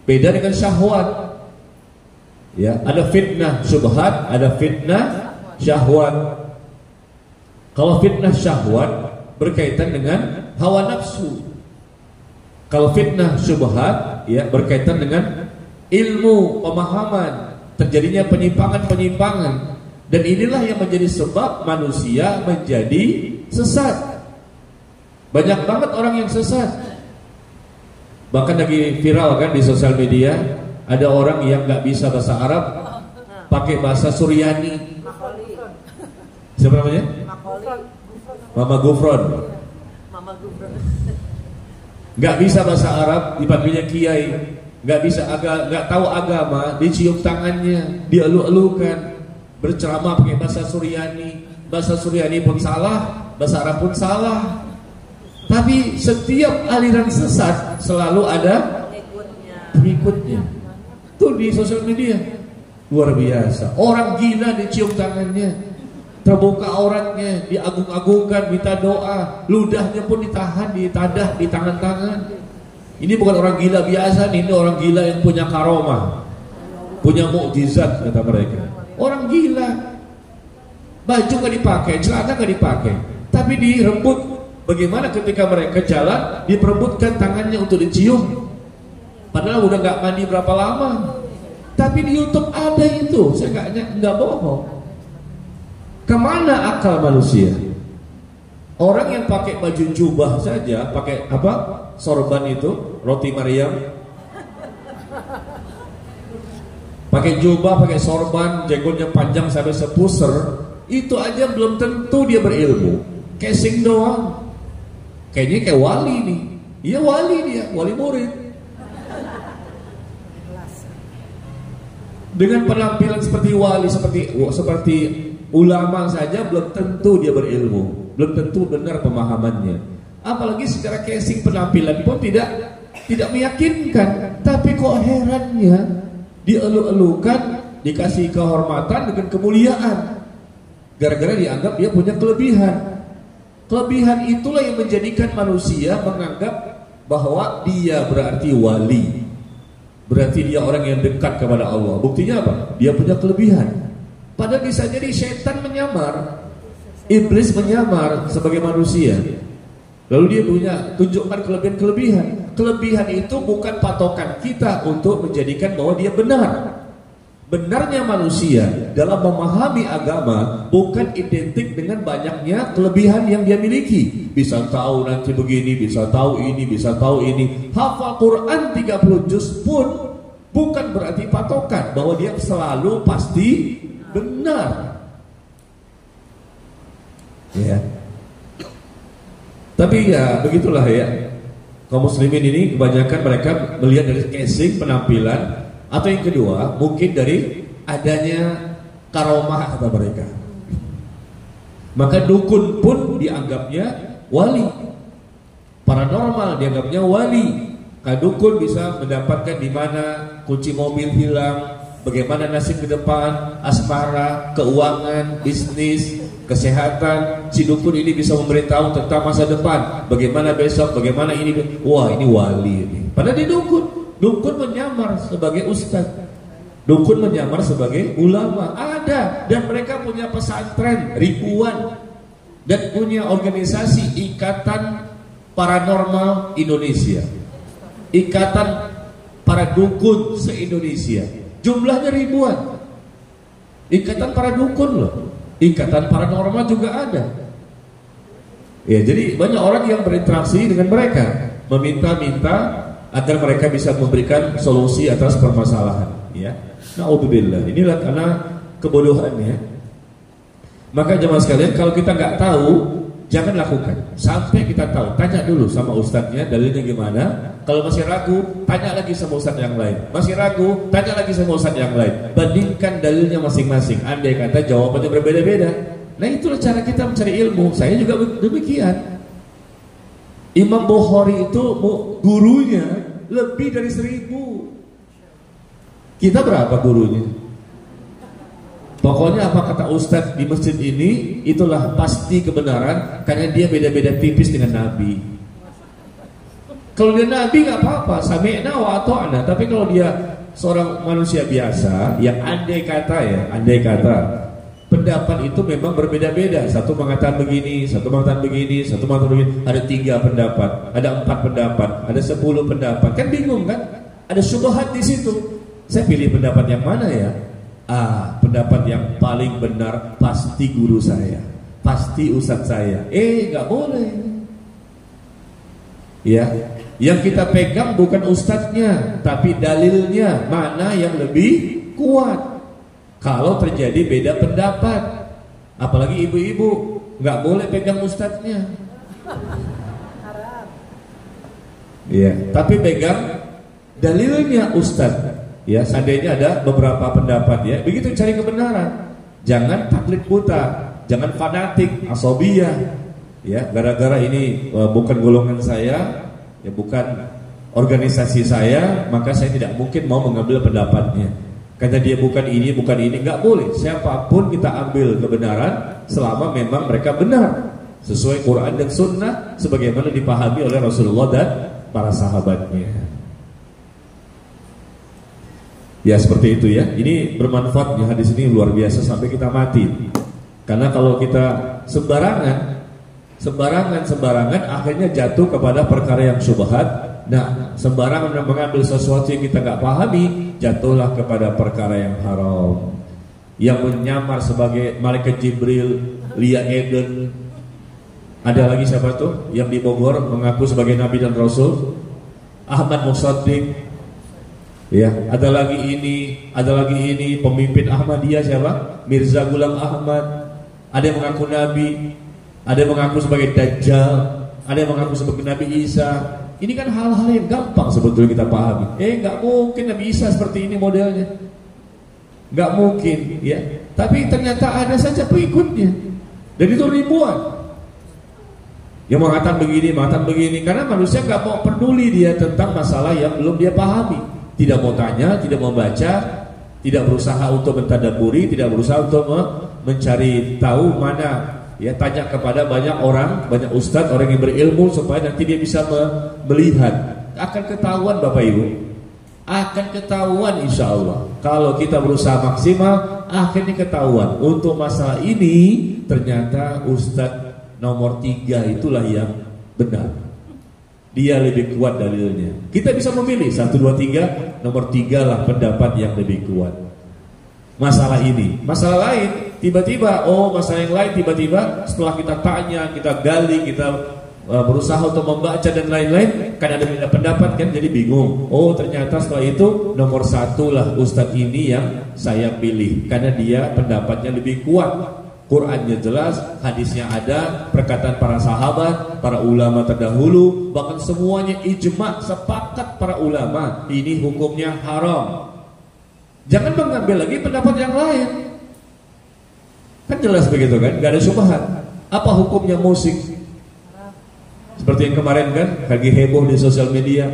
Beda dengan syahwat. Ya, ada fitnah syubhat, ada fitnah syahwat. Kalau fitnah syahwat berkaitan dengan hawa nafsu. Kalau fitnah syubhat ya berkaitan dengan ilmu, pemahaman, terjadinya penyimpangan-penyimpangan, dan inilah yang menjadi sebab manusia menjadi sesat. Banyak banget orang yang sesat. Bahkan lagi viral kan di sosial media, ada orang yang nggak bisa bahasa Arab, pakai bahasa Suryani. Siapa namanya? Mama Gufron. Nggak bisa bahasa Arab, dipanggilnya kiai. Nggak tahu agama, dicium tangannya, dielu-elukan, berceramah pakai bahasa Suryani. Bahasa Suryani pun salah, bahasa Arab pun salah. Tapi setiap aliran sesat selalu ada pengikutnya. Itu di sosial media luar biasa. Orang gila dicium tangannya, terbuka auratnya, diagung-agungkan, minta doa, ludahnya pun ditahan, ditadah di tangan-tangan. Ini bukan orang gila biasa nih, ini orang gila yang punya karomah, punya mukjizat kata mereka. Orang gila, baju nggak dipakai, celana nggak dipakai, tapi direbut. Bagaimana ketika mereka jalan, diperebutkan tangannya untuk dicium, padahal udah nggak mandi berapa lama. Tapi di YouTube ada itu, saya nggak bohong. Kemana akal manusia? Orang yang pakai baju jubah saja, pakai apa? Sorban itu, roti Maryam. Pakai jubah, pakai sorban, jenggotnya panjang sampai sepuser, itu aja belum tentu dia berilmu. Casing doang. Kayaknya kayak wali nih. Iya wali dia, wali murid. Dengan penampilan seperti wali, seperti ulama saja belum tentu dia berilmu, belum tentu benar pemahamannya. Apalagi secara casing penampilan pun tidak meyakinkan. Tapi kok herannya dielu-elukan, dikasih kehormatan dengan kemuliaan, gara-gara dianggap dia punya kelebihan. Kelebihan itulah yang menjadikan manusia menganggap bahwa dia berarti wali, berarti dia orang yang dekat kepada Allah. Buktinya apa? Dia punya kelebihan. Padahal bisa jadi setan menyamar, iblis menyamar sebagai manusia. Lalu dia punya tunjukkan kelebihan-kelebihan. Kelebihan itu bukan patokan kita untuk menjadikan bahwa dia benar. Benarnya manusia dalam memahami agama bukan identik dengan banyaknya kelebihan yang dia miliki. Bisa tahu nanti begini, bisa tahu ini, bisa tahu ini. Hafal Quran 30 juz pun bukan berarti patokan bahwa dia selalu pasti benar. Ya. Tapi ya begitulah ya. Kaum muslimin ini kebanyakan mereka melihat dari casing penampilan, atau yang kedua mungkin dari adanya karomah kata mereka. Maka dukun pun dianggapnya wali, paranormal dianggapnya wali. Dukun bisa mendapatkan di mana kunci mobil hilang, bagaimana nasib ke depan, asmara, keuangan, bisnis, kesehatan. Si dukun ini bisa memberitahu tentang masa depan, bagaimana besok, bagaimana ini. Wah, ini wali ini. Padahal dia dukun. Dukun menyamar sebagai ustaz, dukun menyamar sebagai ulama. Ada, dan mereka punya pesantren ribuan dan punya organisasi Ikatan Paranormal Indonesia, Ikatan para dukun se-Indonesia. Jumlahnya ribuan. Ikatan para dukun loh. Ikatan paranormal juga ada. Ya, jadi banyak orang yang berinteraksi dengan mereka, meminta-minta agar mereka bisa memberikan solusi atas permasalahan. Ya, naudzubillah. Inilah karena kebodohannya. Maka jemaah sekalian, kalau kita nggak tahu, jangan lakukan sampai kita tahu. Tanya dulu sama ustadznya dalilnya gimana. Kalau masih ragu, tanya lagi sama ustadz yang lain. Masih ragu, tanya lagi sama ustadz yang lain. Bandingkan dalilnya masing-masing. Andai kata jawabannya berbeda-beda. Nah, itulah cara kita mencari ilmu. Saya juga demikian. Imam Bukhari itu gurunya lebih dari 1000. Kita berapa gurunya? Pokoknya apa kata ustadz di masjid ini, itulah pasti kebenaran, karena dia beda-beda tipis dengan Nabi. Kalau dia Nabi nggak apa-apa, sami'na wa ata'na. Tapi kalau dia seorang manusia biasa, yang andai kata pendapat itu memang berbeda-beda. Satu mengatakan begini, satu mengatakan begini, satu mengatakan begini. Ada 3 pendapat, ada 4 pendapat, ada 10 pendapat. Kan bingung kan? Ada syubhat di situ. Saya pilih pendapat yang mana ya? Pendapat yang paling benar pasti guru saya, pasti ustadz saya. Nggak boleh. Ya, yang kita pegang bukan ustadznya, tapi dalilnya mana yang lebih kuat. Kalau terjadi beda pendapat, apalagi ibu-ibu, nggak boleh pegang ustadznya. Ya, tapi pegang dalilnya ustadz. Ya, seandainya ada beberapa pendapat ya, begitu cari kebenaran. Jangan taklid buta, jangan fanatik, asobiyah. Ya, gara-gara ini bukan golongan saya, ya bukan organisasi saya, maka saya tidak mungkin mau mengambil pendapatnya. Kata dia bukan ini, nggak boleh. Siapapun kita ambil kebenaran selama memang mereka benar sesuai Quran dan Sunnah sebagaimana dipahami oleh Rasulullah dan para sahabatnya. Ya seperti itu ya. Ini bermanfaat ya, hadis ini luar biasa sampai kita mati. Karena kalau kita sembarangan akhirnya jatuh kepada perkara yang syubhat. Nah, sembarangan mengambil sesuatu yang kita nggak pahami, jatuhlah kepada perkara yang haram. Yang menyamar sebagai malaikat Jibril, Lia Eden. Ada lagi siapa tuh? Yang di Bogor mengaku sebagai nabi dan rasul, Ahmad Musaddiq. Ya, ada lagi ini pemimpin Ahmadiyah siapa? Mirza Ghulam Ahmad. Ada yang mengaku nabi, ada yang mengaku sebagai Dajjal, ada yang mengaku sebagai Nabi Isa. Ini kan hal-hal yang gampang sebetulnya kita pahami. Nggak mungkin Nabi Isa seperti ini modelnya, nggak mungkin ya. Tapi ternyata ada saja pengikutnya, dan itu ribuan yang mengatakan begini, karena manusia nggak mau peduli dia tentang masalah yang belum dia pahami. Tidak mau tanya, tidak mau baca, tidak berusaha untuk mentadabburi, tidak berusaha untuk mencari tahu mana. Ya, tanya kepada banyak orang, banyak ustadz, orang yang berilmu supaya nanti dia bisa melihat. Akan ketahuan Bapak Ibu, akan ketahuan insya Allah. Kalau kita berusaha maksimal, akhirnya ketahuan. Untuk masalah ini ternyata ustadz nomor 3 itulah yang benar. Dia lebih kuat dalilnya. Kita bisa memilih 1, 2, 3. Nomor 3 lah pendapat yang lebih kuat. Masalah ini, masalah lain tiba-tiba, masalah yang lain tiba-tiba setelah kita tanya, kita gali, kita berusaha untuk membaca dan lain-lain, kan ada beda pendapat kan, jadi bingung. Ternyata setelah itu nomor 1 lah ustadz ini yang saya pilih karena dia pendapatnya lebih kuat. Qurannya jelas, hadisnya ada, perkataan para sahabat, para ulama terdahulu, bahkan semuanya ijma, sepakat para ulama ini hukumnya haram. Jangan mengambil lagi pendapat yang lain. Kan jelas begitu kan, gak ada syubhat. Apa hukumnya musik? Seperti yang kemarin kan, lagi heboh di sosial media,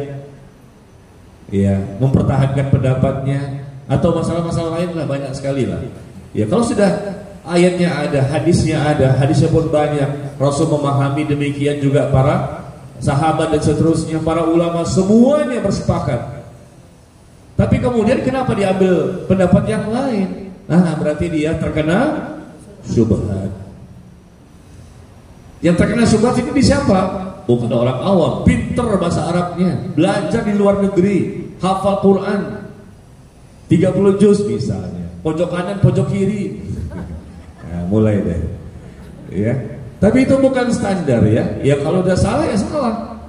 ya, mempertahankan pendapatnya, atau masalah-masalah lain lah, banyak sekali lah. Ya, kalau sudah ayatnya ada, hadisnya pun banyak, Rasul memahami demikian juga para sahabat dan seterusnya, para ulama semuanya bersepakat. Tapi kemudian kenapa diambil pendapat yang lain? Nah, berarti dia terkena syubhat. Yang terkena syubhat ini di siapa? Bukan orang awam, pinter bahasa Arabnya, belajar di luar negeri, hafal Quran 30 juz misalnya, pojok kanan, pojok kiri. Nah, mulai deh. Ya. Tapi itu bukan standar ya. Ya kalau udah salah ya salah.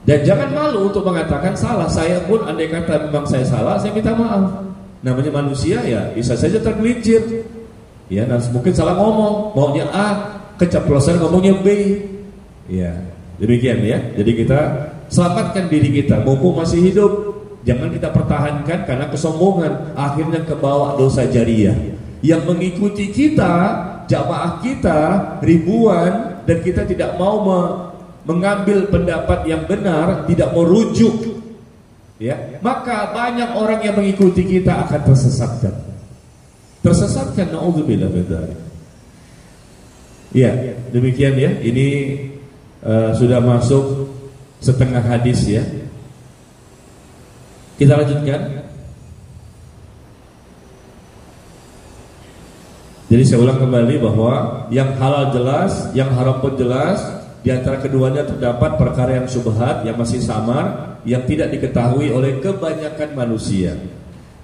Dan jangan malu untuk mengatakan salah. Saya pun andai kata memang saya salah, saya minta maaf. Namanya manusia ya, bisa saja tergelincir. Ya, dan mungkin salah ngomong, maunya A, keceplosan ngomongnya B. Ya. Demikian ya. Jadi kita selamatkan diri kita mumpung masih hidup. Jangan kita pertahankan karena kesombongan, akhirnya kebawa dosa jariah. Yang mengikuti kita, jamaah kita ribuan, dan kita tidak mau mengambil pendapat yang benar, tidak mau rujuk, ya, maka banyak orang yang mengikuti kita akan tersesatkan. Naudzubillah min dzalik. Ya, demikian ya. Ini sudah masuk setengah hadis ya. Kita lanjutkan. Jadi saya ulang kembali bahwa yang halal jelas, yang haram pun jelas. Di antara keduanya terdapat perkara yang syubhat, yang masih samar, yang tidak diketahui oleh kebanyakan manusia.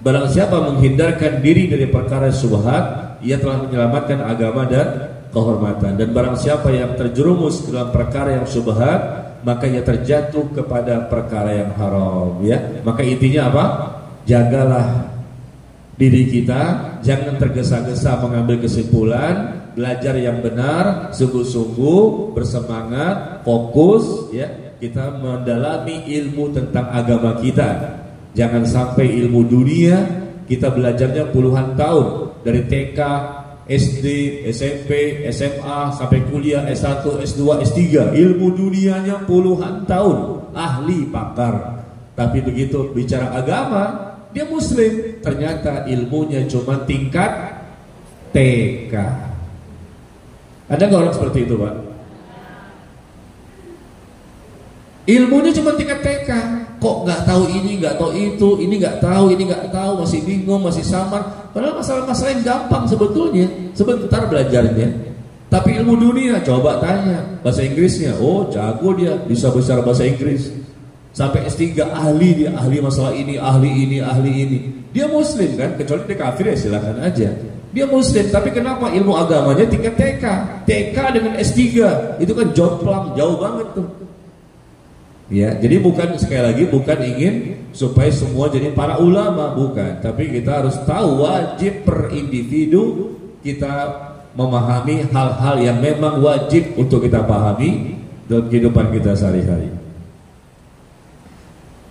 Barang siapa menghindarkan diri dari perkara syubhat, ia telah menyelamatkan agama dan kehormatan. Dan barang siapa yang terjerumus dalam perkara yang syubhat, maka ia terjatuh kepada perkara yang haram. Ya, maka intinya apa? Jagalah diri kita, jangan tergesa-gesa mengambil kesimpulan. Belajar yang benar, sungguh-sungguh, bersemangat, fokus ya, kita mendalami ilmu tentang agama kita. Jangan sampai ilmu dunia kita belajarnya puluhan tahun, dari TK, SD, SMP, SMA sampai kuliah S1, S2, S3. Ilmu dunianya puluhan tahun, ahli pakar. Tapi begitu bicara agama, dia muslim, ternyata ilmunya cuma tingkat TK. Ada nggak orang seperti itu, Pak? Ilmunya cuma tingkat TK. Kok nggak tahu ini, nggak tahu itu, ini nggak tahu, ini nggak tahu, masih bingung, masih samar. Padahal masalah-masalah yang gampang sebetulnya, sebentar belajarnya. Tapi ilmu dunia, coba tanya bahasa Inggrisnya, oh jago dia, bisa bicara bahasa Inggris. Sampai S3 ahli dia, ahli masalah ini, ahli ini, ahli ini. Dia muslim kan, kecuali dia kafir ya silakan aja. Dia muslim, tapi kenapa ilmu agamanya tingkat TK? TK dengan S3 itu kan jomplang, jauh banget tuh. Ya, jadi bukan, sekali lagi, bukan ingin supaya semua jadi para ulama, bukan. Tapi kita harus tahu, wajib per individu kita memahami hal-hal yang memang wajib untuk kita pahami dalam kehidupan kita sehari-hari.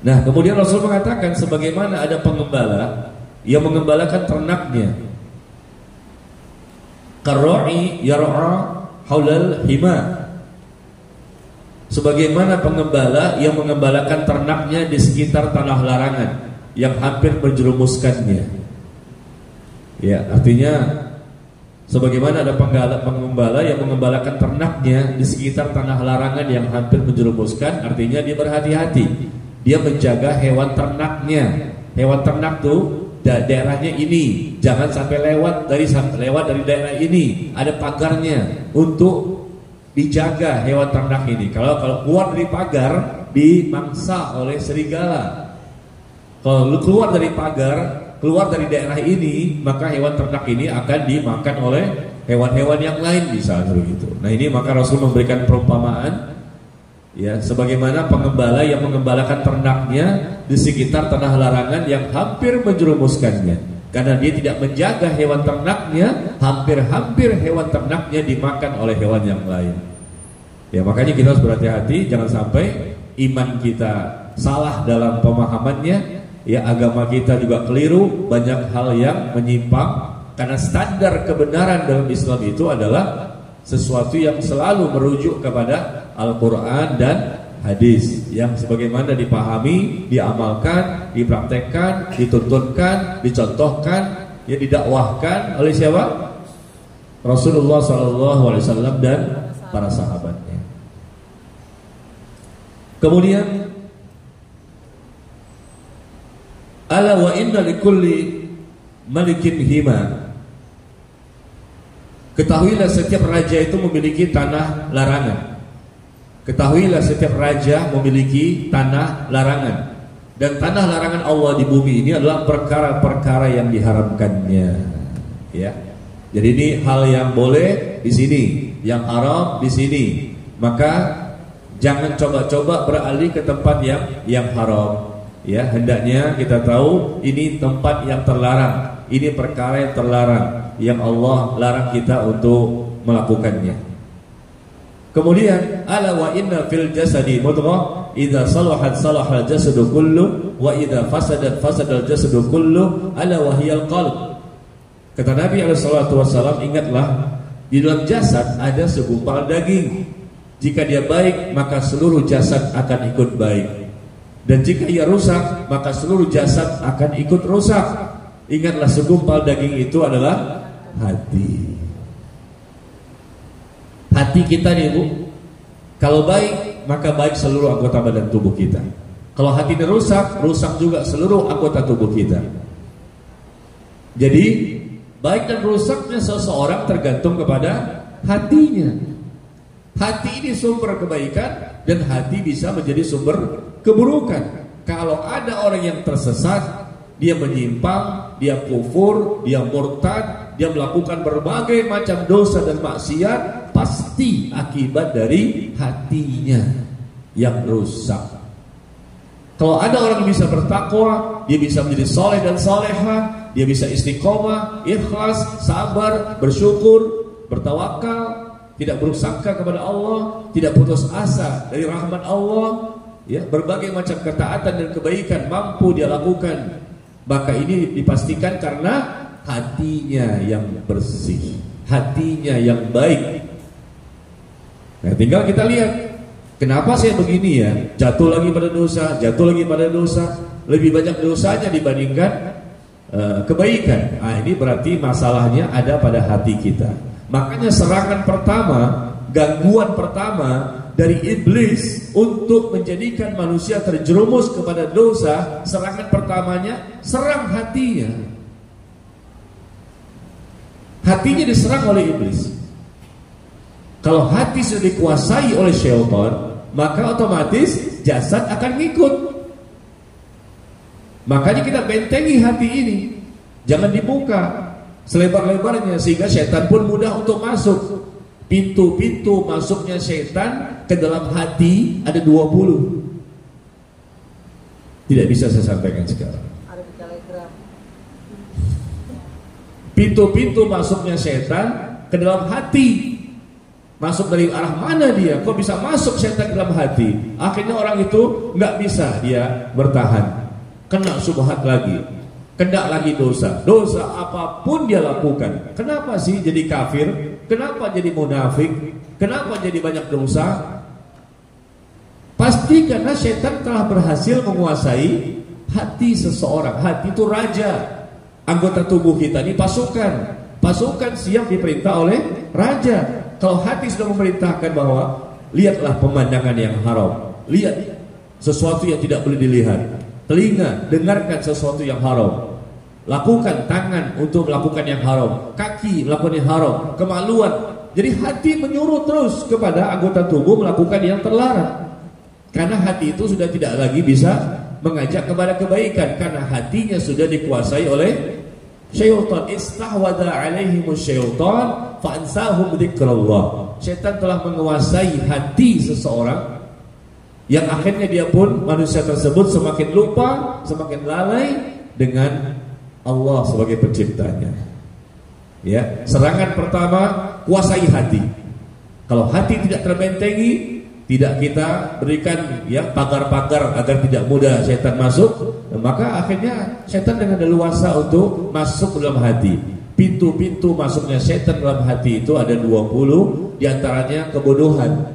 Nah, kemudian Rasul mengatakan sebagaimana ada pengembala yang mengembalakan ternaknya, karra'i yar'a haulal hima, sebagaimana pengembala yang mengembalakan ternaknya di sekitar tanah larangan yang hampir menjerumuskannya. Ya, artinya sebagaimana ada pengembala yang mengembalakan ternaknya di sekitar tanah larangan yang hampir menjerumuskan, artinya dia berhati-hati, dia menjaga hewan ternaknya. Hewan ternak tuh daerahnya ini, jangan sampai lewat dari daerah ini, ada pagarnya untuk dijaga hewan ternak ini. Kalau keluar dari pagar dimangsa oleh serigala. Kalau keluar dari pagar, keluar dari daerah ini, maka hewan ternak ini akan dimakan oleh hewan-hewan yang lain misalnya begitu. Nah, ini maka Rasul memberikan perumpamaan ya, sebagaimana pengembala yang mengembalakan ternaknya di sekitar tanah larangan yang hampir menjerumuskannya. Karena dia tidak menjaga hewan ternaknya, hampir-hampir hewan ternaknya dimakan oleh hewan yang lain. Ya, makanya kita harus berhati-hati, jangan sampai iman kita salah dalam pemahamannya, ya, agama kita juga keliru, banyak hal yang menyimpang Karena standar kebenaran dalam Islam itu adalah sesuatu yang selalu merujuk kepada Al-Quran dan hadis, yang sebagaimana dipahami, diamalkan, dipraktekkan, dituntunkan, dicontohkan, ya didakwahkan oleh siapa? Rasulullah SAW dan para sahabatnya. Kemudian ala wa inna likulli malikin hima. Ketahuilah setiap raja itu memiliki tanah larangan. Ketahuilah setiap raja memiliki tanah larangan. Dan tanah larangan Allah di bumi ini adalah perkara-perkara yang diharamkannya. Ya. Jadi ini hal yang boleh di sini, yang haram di sini. Maka jangan coba-coba beralih ke tempat yang haram. Ya, hendaknya kita tahu ini tempat yang terlarang. Ini perkara yang terlarang, yang Allah larang kita untuk melakukannya. Kemudian ala wa inna fil jasadi mudghah idza salahat salahal jasadu kullu wa idza fasadat fasadal jasadu kullu ala wa hiyal qalb. Kata Nabi SAW, ingatlah di dalam jasad ada segumpal daging. Jika dia baik maka seluruh jasad akan ikut baik, dan jika ia rusak maka seluruh jasad akan ikut rusak. Ingatlah segumpal daging itu adalah hati. Hati kita nih Bu, kalau baik maka baik seluruh anggota badan tubuh kita. Kalau hati ini rusak, rusak juga seluruh anggota tubuh kita. Jadi baik dan rusaknya seseorang tergantung kepada hatinya. Hati ini sumber kebaikan dan hati bisa menjadi sumber keburukan. Kalau ada orang yang tersesat, dia menyimpang, dia kufur, dia murtad, dia melakukan berbagai macam dosa dan maksiat, pasti akibat dari hatinya yang rusak. Kalau ada orang yang bisa bertakwa, dia bisa menjadi soleh dan soleha, dia bisa istiqomah, ikhlas, sabar, bersyukur, bertawakal, tidak bersangka kepada Allah, tidak putus asa dari rahmat Allah, ya, berbagai macam ketaatan dan kebaikan mampu dia lakukan. Maka ini dipastikan karena hatinya yang bersih, hatinya yang baik. Nah, tinggal kita lihat, kenapa saya begini ya? Jatuh lagi pada dosa, jatuh lagi pada dosa. Lebih banyak dosanya dibandingkan kebaikan. Nah, ini berarti masalahnya ada pada hati kita. Makanya serangan pertama, gangguan pertama dari iblis untuk menjadikan manusia terjerumus kepada dosa, serangan pertamanya serang hatinya. Hatinya diserang oleh iblis. Kalau hati sudah dikuasai oleh syaitan, maka otomatis jasad akan ngikut. Makanya kita bentengi hati ini, jangan dibuka selebar-lebarnya sehingga syaitan pun mudah untuk masuk. Pintu-pintu masuknya syaitan ke dalam hati ada 20. Tidak bisa saya sampaikan sekarang. Ada di Telegram. Pintu-pintu masuknya syaitan ke dalam hati. Masuk dari arah mana dia? Kok bisa masuk syaitan ke dalam hati? Akhirnya orang itu nggak bisa dia bertahan. Kena syubhat lagi. Kena lagi dosa. Dosa apapun dia lakukan. Kenapa sih jadi kafir? Kenapa jadi munafik? Kenapa jadi banyak dosa? Pasti karena setan telah berhasil menguasai hati seseorang. Hati itu raja. Anggota tubuh kita ini pasukan. Pasukan siap diperintah oleh raja. Kalau hati sudah memerintahkan bahwa lihatlah pemandangan yang haram, lihat sesuatu yang tidak boleh dilihat, telinga dengarkan sesuatu yang haram, lakukan tangan untuk melakukan yang haram, kaki melakukan yang haram, kemaluan. Jadi hati menyuruh terus kepada anggota tubuh melakukan yang terlarang. Karena hati itu sudah tidak lagi bisa mengajak kepada kebaikan, karena hatinya sudah dikuasai oleh syaitan. Istahwada alaihimus syaitan fa'ansahum dzikrallah. Syaitan telah menguasai hati seseorang, yang akhirnya dia pun, manusia tersebut semakin lupa, semakin lalai dengan Allah sebagai penciptanya. Ya, serangan pertama kuasai hati. Kalau hati tidak terbentengi, tidak kita berikan ya pagar-pagar agar tidak mudah syaitan masuk, maka akhirnya syaitan dengan leluasa untuk masuk ke dalam hati. pintu-pintu masuknya setan dalam hati itu ada 20, diantaranya kebodohan.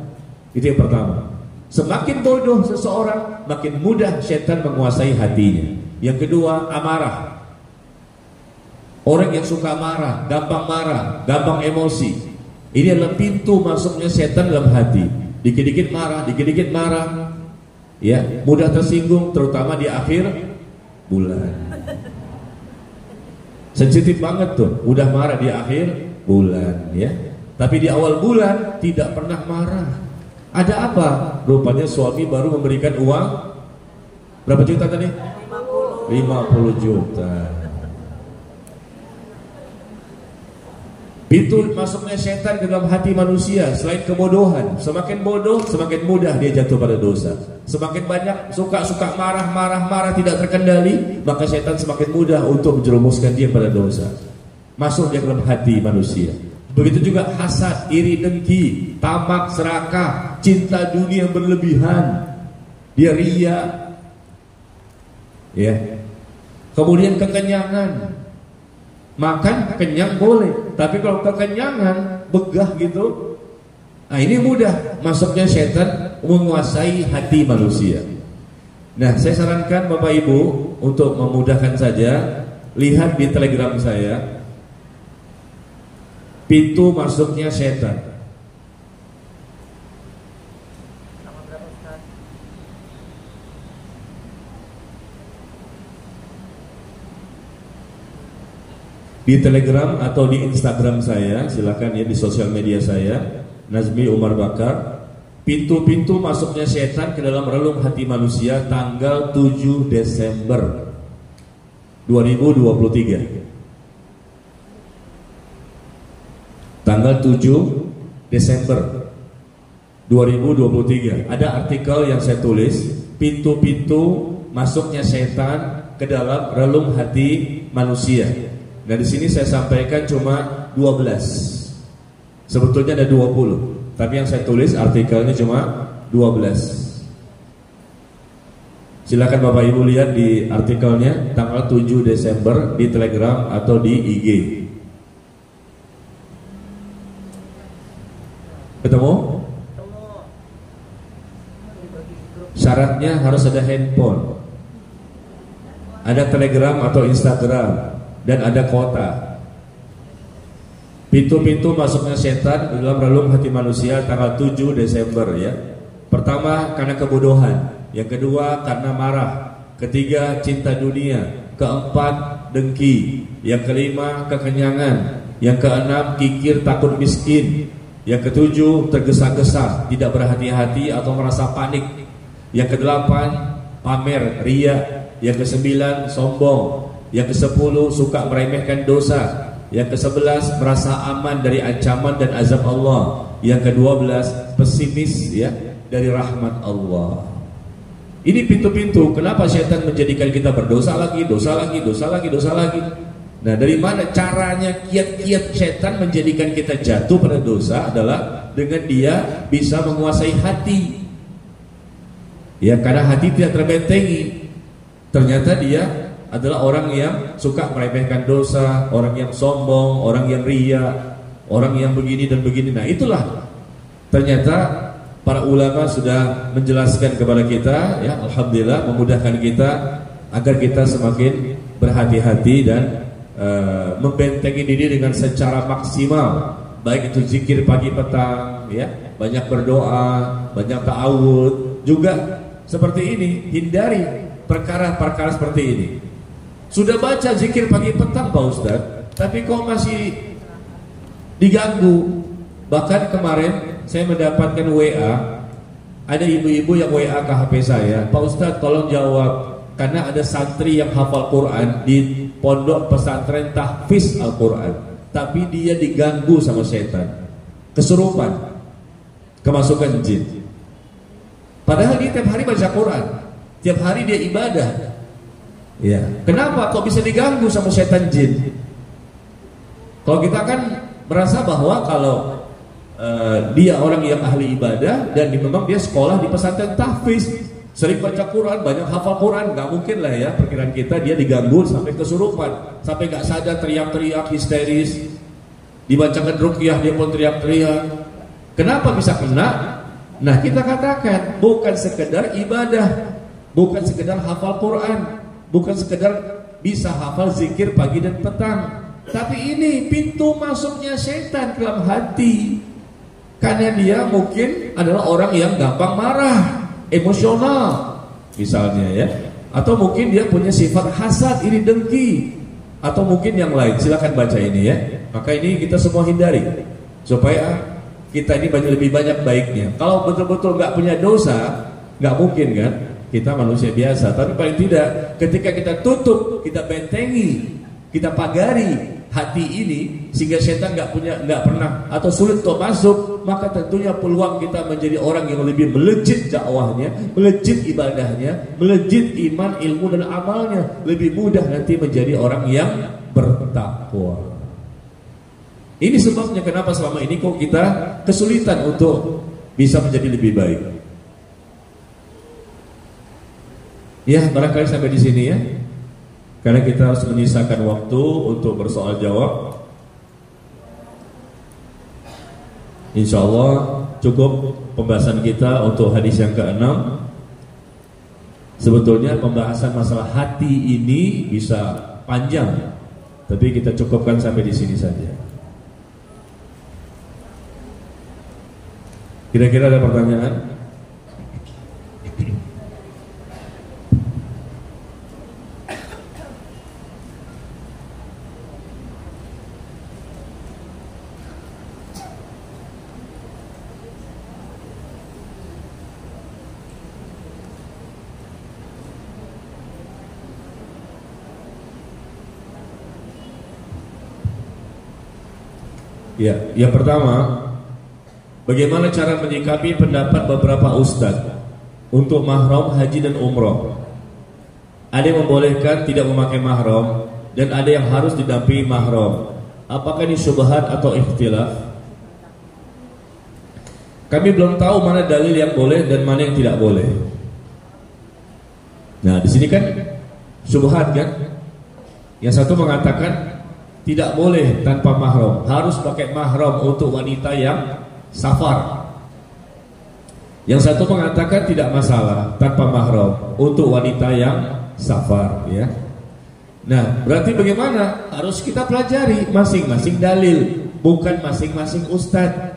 Itu yang pertama. Semakin bodoh seseorang, makin mudah setan menguasai hatinya. Yang kedua, amarah. Orang yang suka marah, gampang emosi. Ini adalah pintu masuknya setan dalam hati. Dikit-dikit marah, ya, mudah tersinggung, terutama di akhir bulan. Sensitif banget tuh, udah marah di akhir bulan, ya. Tapi di awal bulan tidak pernah marah. Ada apa? Rupanya suami baru memberikan uang berapa juta tadi? 50 juta. Pintu masuknya setan ke dalam hati manusia selain kebodohan. Semakin bodoh, semakin mudah dia jatuh pada dosa. Semakin banyak suka marah tidak terkendali, maka setan semakin mudah untuk menjerumuskan dia pada dosa. Masuk dia ke dalam hati manusia. Begitu juga hasad, iri, dengki, tamak, serakah, cinta dunia berlebihan. Dia ria. Ya. Kemudian kekenyangan. Makan kenyang boleh, tapi kalau kekenyangan, begah gitu, nah ini mudah masuknya setan menguasai hati manusia. Nah, saya sarankan Bapak Ibu untuk memudahkan saja, lihat di Telegram saya, pintu masuknya setan. Di Telegram atau di Instagram saya, silakan ya, di sosial media saya, Nazmi Umar Bakar. Pintu-pintu masuknya setan ke dalam relung hati manusia tanggal 7 Desember 2023. Tanggal 7 Desember 2023. Ada artikel yang saya tulis, pintu-pintu masuknya setan ke dalam relung hati manusia. Nah, di sini saya sampaikan cuma 12. Sebetulnya ada 20, tapi yang saya tulis artikelnya cuma 12. Silakan Bapak Ibu lihat di artikelnya tanggal 7 Desember di Telegram atau di IG. Ketemu? Syaratnya harus ada handphone, ada Telegram atau Instagram, dan ada kota. Pintu-pintu masuknya setan di dalam relung hati manusia tanggal 7 Desember ya. Pertama karena kebodohan, yang kedua karena marah, ketiga cinta dunia, keempat dengki, yang kelima kekenyangan, yang keenam kikir takut miskin, yang ketujuh tergesa-gesa, tidak berhati-hati atau merasa panik, yang kedelapan pamer, ria, yang kesembilan sombong, yang ke-10 suka meremehkan dosa, yang ke-11 merasa aman dari ancaman dan azab Allah, yang ke-12 pesimis ya dari rahmat Allah. Ini pintu-pintu kenapa setan menjadikan kita berdosa lagi. Nah, dari mana caranya kiat-kiat setan menjadikan kita jatuh pada dosa adalah dengan dia bisa menguasai hati. Ya, karena hati tidak terbentengi. Ternyata dia adalah orang yang suka meremehkan dosa, orang yang sombong, orang yang ria, orang yang begini dan begini. Nah, itulah ternyata para ulama sudah menjelaskan kepada kita, ya, alhamdulillah, memudahkan kita agar kita semakin berhati-hati dan membentengi diri dengan secara maksimal, baik itu zikir pagi petang, ya, banyak berdoa, banyak ta'awud, juga seperti ini, hindari perkara-perkara seperti ini. Sudah baca zikir pagi petang Pak Ustadz, tapi kok masih diganggu. Bahkan kemarin saya mendapatkan WA, ada ibu-ibu yang WA ke HP saya, Pak Ustadz tolong jawab, karena ada santri yang hafal Quran di pondok pesantren tahfiz Al-Quran, tapi dia diganggu sama setan, kesurupan, kemasukan jin. Padahal dia tiap hari baca Quran, tiap hari dia ibadah. Ya, kenapa kok bisa diganggu sama setan jin? Kalau kita kan merasa bahwa kalau dia orang yang ahli ibadah dan memang dia sekolah di pesantren tahfiz, sering baca Quran, banyak hafal Quran, nggak mungkin lah ya perkiraan kita dia diganggu sampai kesurupan, sampai nggak sadar, teriak-teriak histeris, dibacakan ruqyah dia pun teriak-teriak. Kenapa bisa kena? Nah, kita katakan bukan sekedar ibadah, bukan sekedar hafal Quran, bukan sekedar bisa hafal zikir pagi dan petang, tapi ini pintu masuknya setan ke dalam hati. Karena dia mungkin adalah orang yang gampang marah, emosional misalnya ya, atau mungkin dia punya sifat hasad, iri dengki, atau mungkin yang lain. Silakan baca ini ya. Maka ini kita semua hindari supaya kita ini lebih banyak baiknya. Kalau betul-betul nggak punya dosa, nggak mungkin kan? Kita manusia biasa. Tapi paling tidak ketika kita tutup, kita bentengi, kita pagari hati ini sehingga setan nggak pernah atau sulit untuk masuk, maka tentunya peluang kita menjadi orang yang lebih melejit dakwahnya, melejit ibadahnya, melejit iman, ilmu dan amalnya, lebih mudah nanti menjadi orang yang bertakwa. Ini sebabnya kenapa selama ini kok kita kesulitan untuk bisa menjadi lebih baik. Ya, barangkali sampai di sini ya. Karena kita harus menyisakan waktu untuk bersoal jawab. Insya Allah cukup pembahasan kita untuk hadis yang ke-6. Sebetulnya pembahasan masalah hati ini bisa panjang, tapi kita cukupkan sampai di sini saja. Kira-kira ada pertanyaan? Ya, yang pertama, bagaimana cara menyikapi pendapat beberapa ustadz untuk mahram haji dan umroh? Ada yang membolehkan tidak memakai mahram dan ada yang harus didampingi mahram. Apakah ini syubhat atau ikhtilaf? Kami belum tahu mana dalil yang boleh dan mana yang tidak boleh. Nah, di sini kan syubhat kan? Yang satu mengatakan tidak boleh tanpa mahram, harus pakai mahram untuk wanita yang safar. Yang satu mengatakan tidak masalah tanpa mahram untuk wanita yang safar ya. Nah, berarti bagaimana? Harus kita pelajari masing-masing dalil, bukan masing-masing ustadz.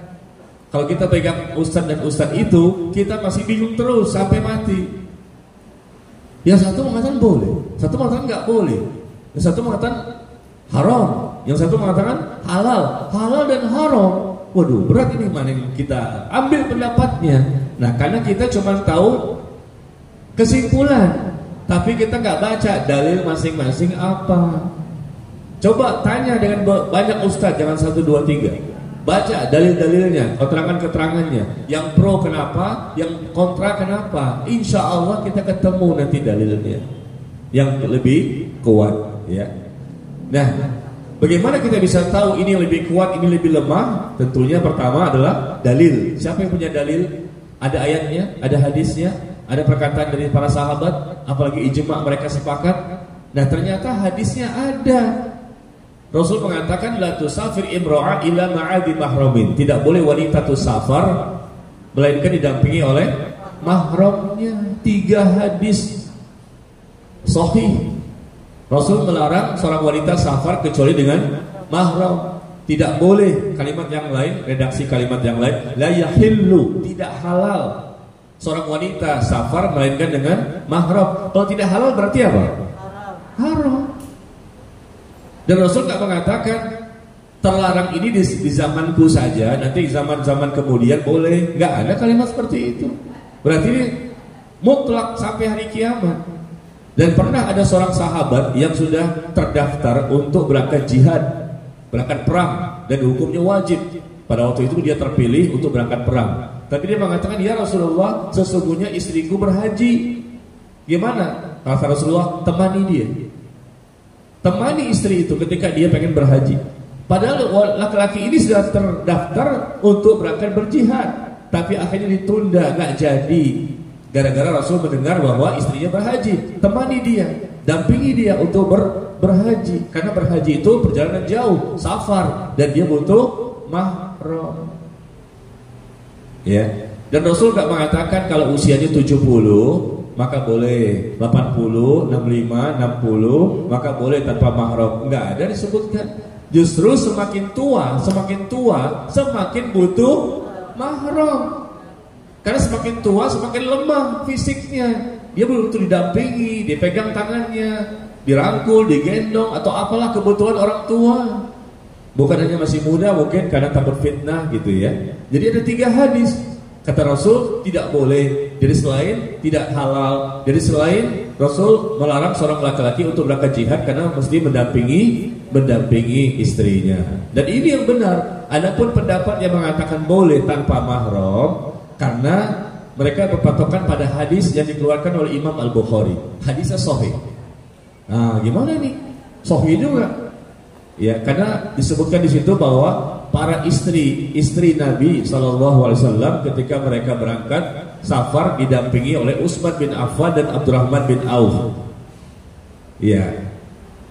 Kalau kita pegang ustadz dan ustadz itu, kita masih bingung terus sampai mati. Yang satu mengatakan boleh, satu mengatakan nggak boleh, yang satu mengatakan haram, yang satu mengatakan halal. Halal dan haram, waduh berat ini, mana yang kita ambil pendapatnya. Nah, karena kita cuma tahu kesimpulan, tapi kita nggak baca dalil masing-masing apa. Coba tanya dengan banyak ustadz, jangan 1, 2, 3. Baca dalil-dalilnya, keterangan-keterangannya. Yang pro kenapa, yang kontra kenapa. Insya Allah kita ketemu nanti dalilnya yang lebih kuat ya. Nah, bagaimana kita bisa tahu ini lebih kuat, ini lebih lemah? Tentunya pertama adalah dalil. Siapa yang punya dalil? Ada ayatnya, ada hadisnya, ada perkataan dari para sahabat, apalagi ijma mereka sepakat. Nah, ternyata hadisnya ada. Rasul mengatakan la tusafir imra'a ila ma'adi mahramin. Tidak boleh wanita tusafar melainkan didampingi oleh mahramnya. 3 hadis sahih. Rasul melarang seorang wanita safar kecuali dengan mahram. Tidak boleh, kalimat yang lain, redaksi kalimat yang lain, la yahillu, tidak halal seorang wanita safar melainkan dengan mahram. Kalau tidak halal berarti apa? Haram. Dan Rasul nggak mengatakan terlarang ini di zamanku saja, nanti zaman-zaman kemudian boleh. Nggak ada kalimat seperti itu. Berarti ini mutlak sampai hari kiamat. Dan pernah ada seorang sahabat yang sudah terdaftar untuk berangkat jihad, berangkat perang, dan hukumnya wajib. Pada waktu itu dia terpilih untuk berangkat perang. Tapi dia mengatakan, ya Rasulullah, sesungguhnya istriku berhaji. Gimana? Kata Rasulullah, temani dia. Temani istri itu ketika dia pengen berhaji. Padahal laki-laki ini sudah terdaftar untuk berangkat berjihad, tapi akhirnya ditunda, nggak Gara-gara Rasul mendengar bahwa istrinya berhaji, temani dia, dampingi dia untuk berhaji. Karena berhaji itu perjalanan jauh, safar, dan dia butuh mahram. Ya. Dan Rasul gak mengatakan kalau usianya 70 maka boleh, 80, 65, 60 maka boleh tanpa mahram. Enggak ada disebutkan. Justru semakin tua semakin butuh mahram. Karena semakin tua semakin lemah fisiknya. Dia butuh didampingi, dipegang tangannya, dirangkul, digendong, atau apalah kebutuhan orang tua. Bukan hanya masih muda, mungkin karena takut fitnah gitu ya. Jadi ada 3 hadis. Kata Rasul tidak boleh, jadi selain tidak halal, jadi selain Rasul melarang seorang laki-laki untuk berangkat jihad karena mesti mendampingi istrinya. Dan ini yang benar. Adapun pendapat yang mengatakan boleh tanpa mahram, karena mereka berpatokan pada hadis yang dikeluarkan oleh Imam Al-Bukhari. Hadisnya sahih. Nah, gimana nih? Sahih juga. Ya, karena disebutkan di situ bahwa para istri Nabi SAW ketika mereka berangkat safar didampingi oleh Utsman bin Affan dan Abdurrahman bin Auf. Ya,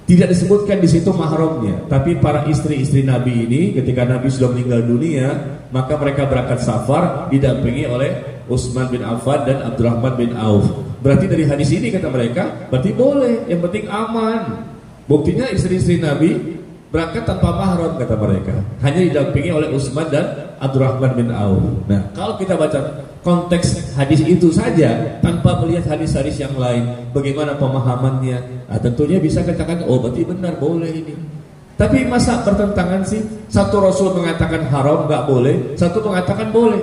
tidak disebutkan di situ mahramnya, tapi para istri Nabi ini ketika Nabi sudah meninggal dunia, maka mereka berangkat safar didampingi oleh Utsman bin Affan dan Abdurrahman bin Auf. Berarti dari hadis ini kata mereka, berarti boleh, yang penting aman. Buktinya istri Nabi berangkat tanpa mahram kata mereka, hanya didampingi oleh Utsman dan Abdurrahman bin Auf. Nah, kalau kita baca konteks hadis itu saja tanpa melihat hadis-hadis yang lain, bagaimana pemahamannya? Nah, tentunya bisa katakan, oh berarti benar boleh ini. Tapi masa bertentangan sih? Satu Rasul mengatakan haram nggak boleh, satu mengatakan boleh.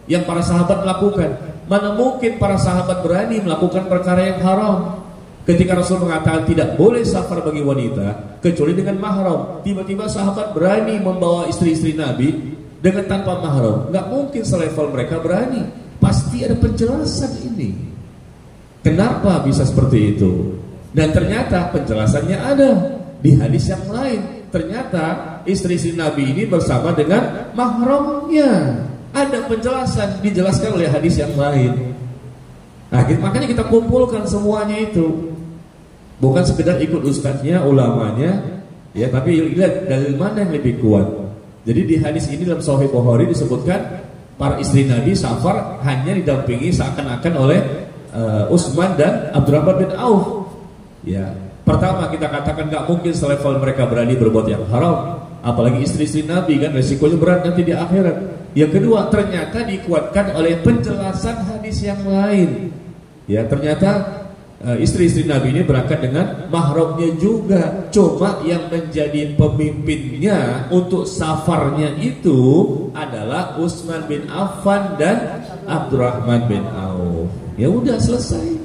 Yang para sahabat melakukan, mana mungkin para sahabat berani melakukan perkara yang haram? Ketika Rasul mengatakan tidak boleh safar bagi wanita kecuali dengan mahram, tiba-tiba sahabat berani membawa istri-istri Nabi dengan tanpa mahram. Nggak mungkin selevel mereka berani. Pasti ada penjelasan ini. Kenapa bisa seperti itu? Dan ternyata penjelasannya ada di hadis yang lain. Ternyata istri-istri Nabi ini bersama dengan mahramnya. Ada penjelasan, dijelaskan oleh hadis yang lain. Nah, makanya kita kumpulkan semuanya itu. Bukan sekedar ikut ustadznya, ulamanya, ya, tapi lihat dalil mana yang lebih kuat. Jadi di hadis ini dalam Sahih Bukhari disebutkan para istri Nabi safar hanya didampingi seakan-akan oleh Utsman dan Abdurrahman bin Auf. Ya, pertama kita katakan nggak mungkin selevel mereka berani berbuat yang haram, apalagi istri-istri Nabi kan resikonya berat nanti di akhirat. Yang kedua, ternyata dikuatkan oleh penjelasan hadis yang lain. Ya, ternyata istri-istri Nabi ini berangkat dengan mahramnya juga. Cuma yang menjadi pemimpinnya untuk safarnya itu adalah Utsman bin Affan dan Abdurrahman bin Auf. Ya udah selesai.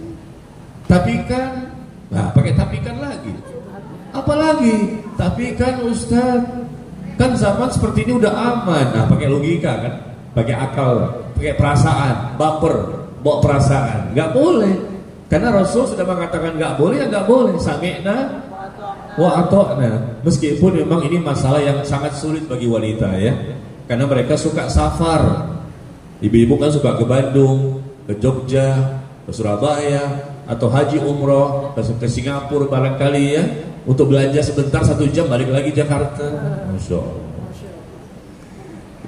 Tapi kan, nah pakai tapi kan lagi. Apalagi? Tapi kan Ustaz, kan zaman seperti ini udah aman. Nah pakai logika kan, pakai akal, pakai perasaan, baper, bawa perasaan. Nggak boleh. Karena Rasul sudah mengatakan nggak boleh, ya nggak boleh. Sami'na wa ata'na. Meskipun memang ini masalah yang sangat sulit bagi wanita ya, karena mereka suka safar. Ibu-ibu kan suka ke Bandung, ke Jogja, ke Surabaya, atau haji umroh ke Singapura barangkali ya, untuk belanja sebentar 1 jam balik lagi Jakarta. Masya Allah.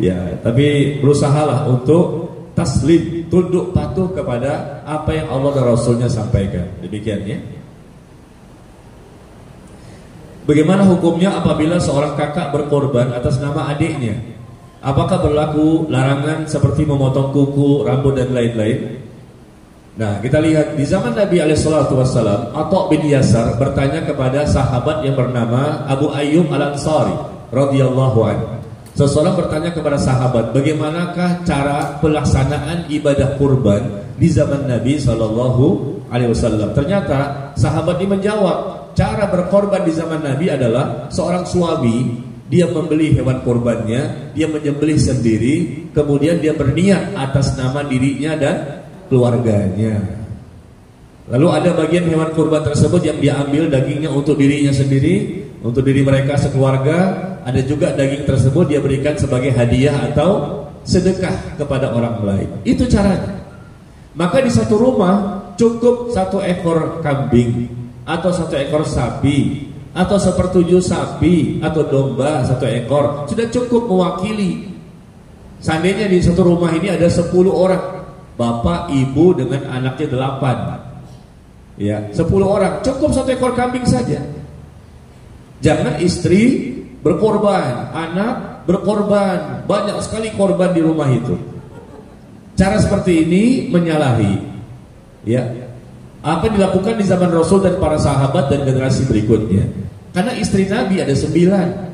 Ya, tapi berusahalah untuk taslim, tunduk patuh kepada apa yang Allah dan Rasulnya sampaikan. Demikian ya. Bagaimana hukumnya apabila seorang kakak berkorban atas nama adiknya? Apakah berlaku larangan seperti memotong kuku, rambut dan lain-lain? Nah, kita lihat di zaman Nabi SAW, Atha bin Yasar bertanya kepada sahabat yang bernama Abu Ayyub Al-Ansari radhiyallahu anhu. Seseorang bertanya kepada sahabat, bagaimanakah cara pelaksanaan ibadah kurban di zaman Nabi SAW? Ternyata sahabat ini menjawab, cara berkorban di zaman Nabi adalah seorang suami, dia membeli hewan kurbannya, dia menyembelih sendiri, kemudian dia berniat atas nama dirinya dan keluarganya. Lalu ada bagian hewan kurban tersebut yang dia ambil dagingnya untuk dirinya sendiri, untuk diri mereka sekeluarga. Ada juga daging tersebut dia berikan sebagai hadiah atau sedekah kepada orang lain. Itu caranya. Maka di satu rumah cukup 1 ekor kambing atau 1 ekor sapi atau 1/7 sapi atau domba 1 ekor sudah cukup mewakili. Seandainya di satu rumah ini ada 10 orang, bapak, ibu dengan anaknya 8, ya 10 orang, cukup 1 ekor kambing saja. Jangan istri berkorban, anak berkorban, banyak sekali korban di rumah itu. Cara seperti ini menyalahi, ya, apa yang dilakukan di zaman Rasul dan para sahabat dan generasi berikutnya. Karena istri Nabi ada 9.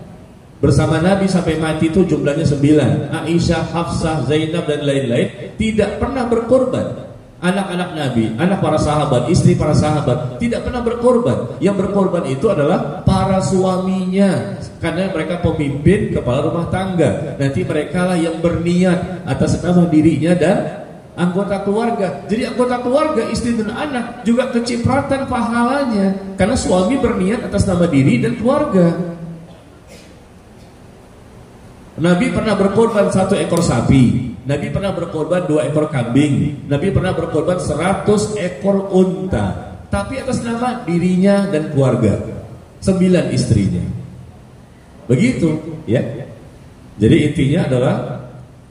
Bersama Nabi sampai mati itu jumlahnya 9. Aisyah, Hafsah, Zainab dan lain-lain tidak pernah berkorban. Anak-anak Nabi, anak para sahabat, istri para sahabat tidak pernah berkorban. Yang berkorban itu adalah para suaminya, karena mereka pemimpin kepala rumah tangga. Nanti mereka lah yang berniat atas nama dirinya dan anggota keluarga. Jadi anggota keluarga, istri dan anak juga kecipratan pahalanya, karena suami berniat atas nama diri dan keluarga. Nabi pernah berkorban 1 ekor sapi, Nabi pernah berkorban 2 ekor kambing, Nabi pernah berkorban 100 ekor unta, tapi atas nama dirinya dan keluarga, 9 istrinya. Begitu, ya. Jadi intinya adalah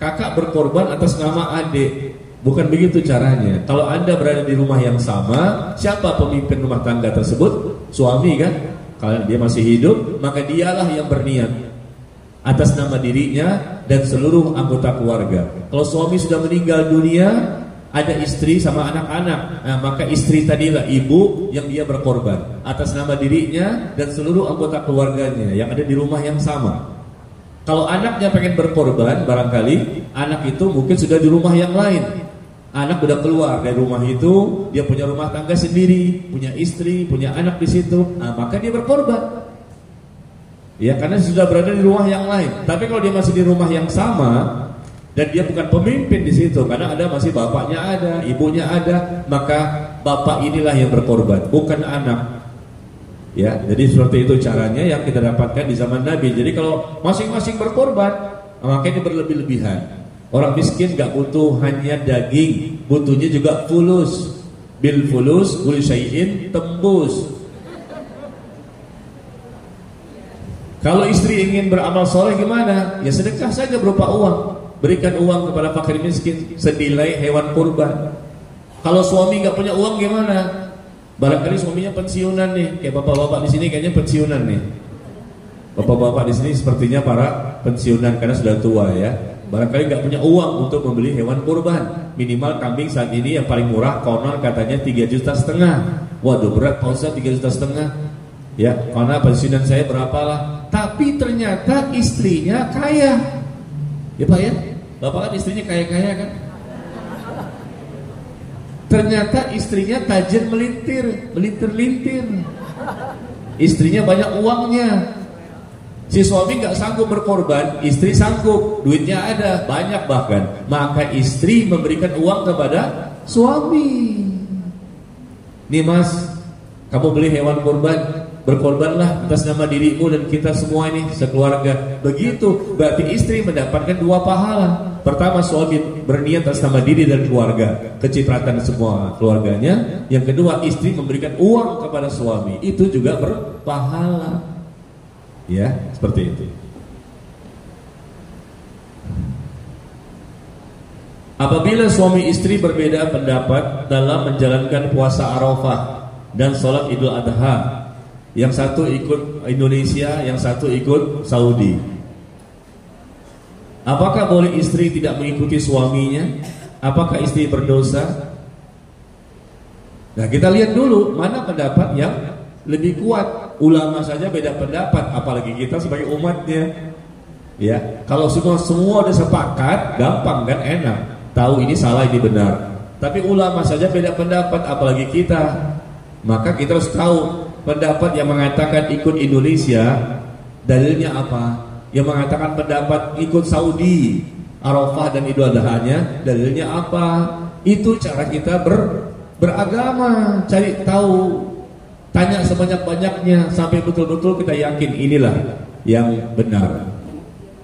kakak berkorban atas nama adik. Bukan begitu caranya. Kalau Anda berada di rumah yang sama, siapa pemimpin rumah tangga tersebut? Suami kan? Kalau dia masih hidup, maka dialah yang berniat atas nama dirinya dan seluruh anggota keluarga. Kalau suami sudah meninggal dunia, ada istri sama anak-anak, nah, maka istri tadilah ibu yang dia berkorban atas nama dirinya dan seluruh anggota keluarganya yang ada di rumah yang sama. Kalau anaknya pengen berkorban, barangkali anak itu mungkin sudah di rumah yang lain. Anak sudah keluar dari rumah itu, dia punya rumah tangga sendiri, punya istri, punya anak di situ, nah, maka dia berkorban. Ya, karena sudah berada di rumah yang lain. Tapi kalau dia masih di rumah yang sama dan dia bukan pemimpin di situ, karena ada masih bapaknya ada, ibunya ada, maka bapak inilah yang berkorban, bukan anak. Ya, jadi seperti itu caranya yang kita dapatkan di zaman Nabi. Jadi kalau masing-masing berkorban, maka ini berlebih-lebihan. Orang miskin gak butuh hanya daging, butuhnya juga fulus. Bil fulus kul syai'in tembus. Kalau istri ingin beramal soleh gimana? Ya sedekah saja berupa uang. Berikan uang kepada fakir miskin senilai hewan kurban. Kalau suami nggak punya uang gimana? Barangkali suaminya pensiunan nih, kayak bapak-bapak di sini kayaknya pensiunan nih. Bapak-bapak di sini sepertinya para pensiunan karena sudah tua ya. Barangkali nggak punya uang untuk membeli hewan kurban. Minimal kambing saat ini yang paling murah konon katanya 3,5 juta. Waduh berat Pak Ustaz, 3,5 juta. Ya, karena pensiunan saya berapalah. Tapi ternyata istrinya kaya. Ya Pak ya, Bapak kan istrinya kaya-kaya kan. Ternyata istrinya tajir melintir-lintir. Istrinya banyak uangnya. Si suami gak sanggup berkorban, istri sanggup, duitnya ada, banyak bahkan. Maka istri memberikan uang kepada suami. Nih mas, kamu beli hewan kurban, berkorbanlah atas nama dirimu dan kita semua ini sekeluarga. Begitu, berarti istri mendapatkan 2 pahala. Pertama, suami berniat atas nama diri dan keluarga, kecipratan semua keluarganya. Yang kedua, istri memberikan uang kepada suami, itu juga berpahala. Ya, seperti itu. Apabila suami istri berbeda pendapat dalam menjalankan puasa Arafah dan sholat Idul Adha, yang satu ikut Indonesia, yang satu ikut Saudi, apakah boleh istri tidak mengikuti suaminya? Apakah istri berdosa? Nah, kita lihat dulu mana pendapat yang lebih kuat. Ulama saja beda pendapat, apalagi kita sebagai umatnya. Ya, kalau semua udah sepakat, gampang kan, enak. Tahu ini salah, ini benar. Tapi ulama saja beda pendapat, apalagi kita. Maka kita harus tahu pendapat yang mengatakan ikut Indonesia, dalilnya apa? Yang mengatakan pendapat ikut Saudi, Arafah dan Idul Adha-nya, dalilnya apa? Itu cara kita beragama, cari tahu, tanya sebanyak-banyaknya sampai betul-betul kita yakin inilah yang benar.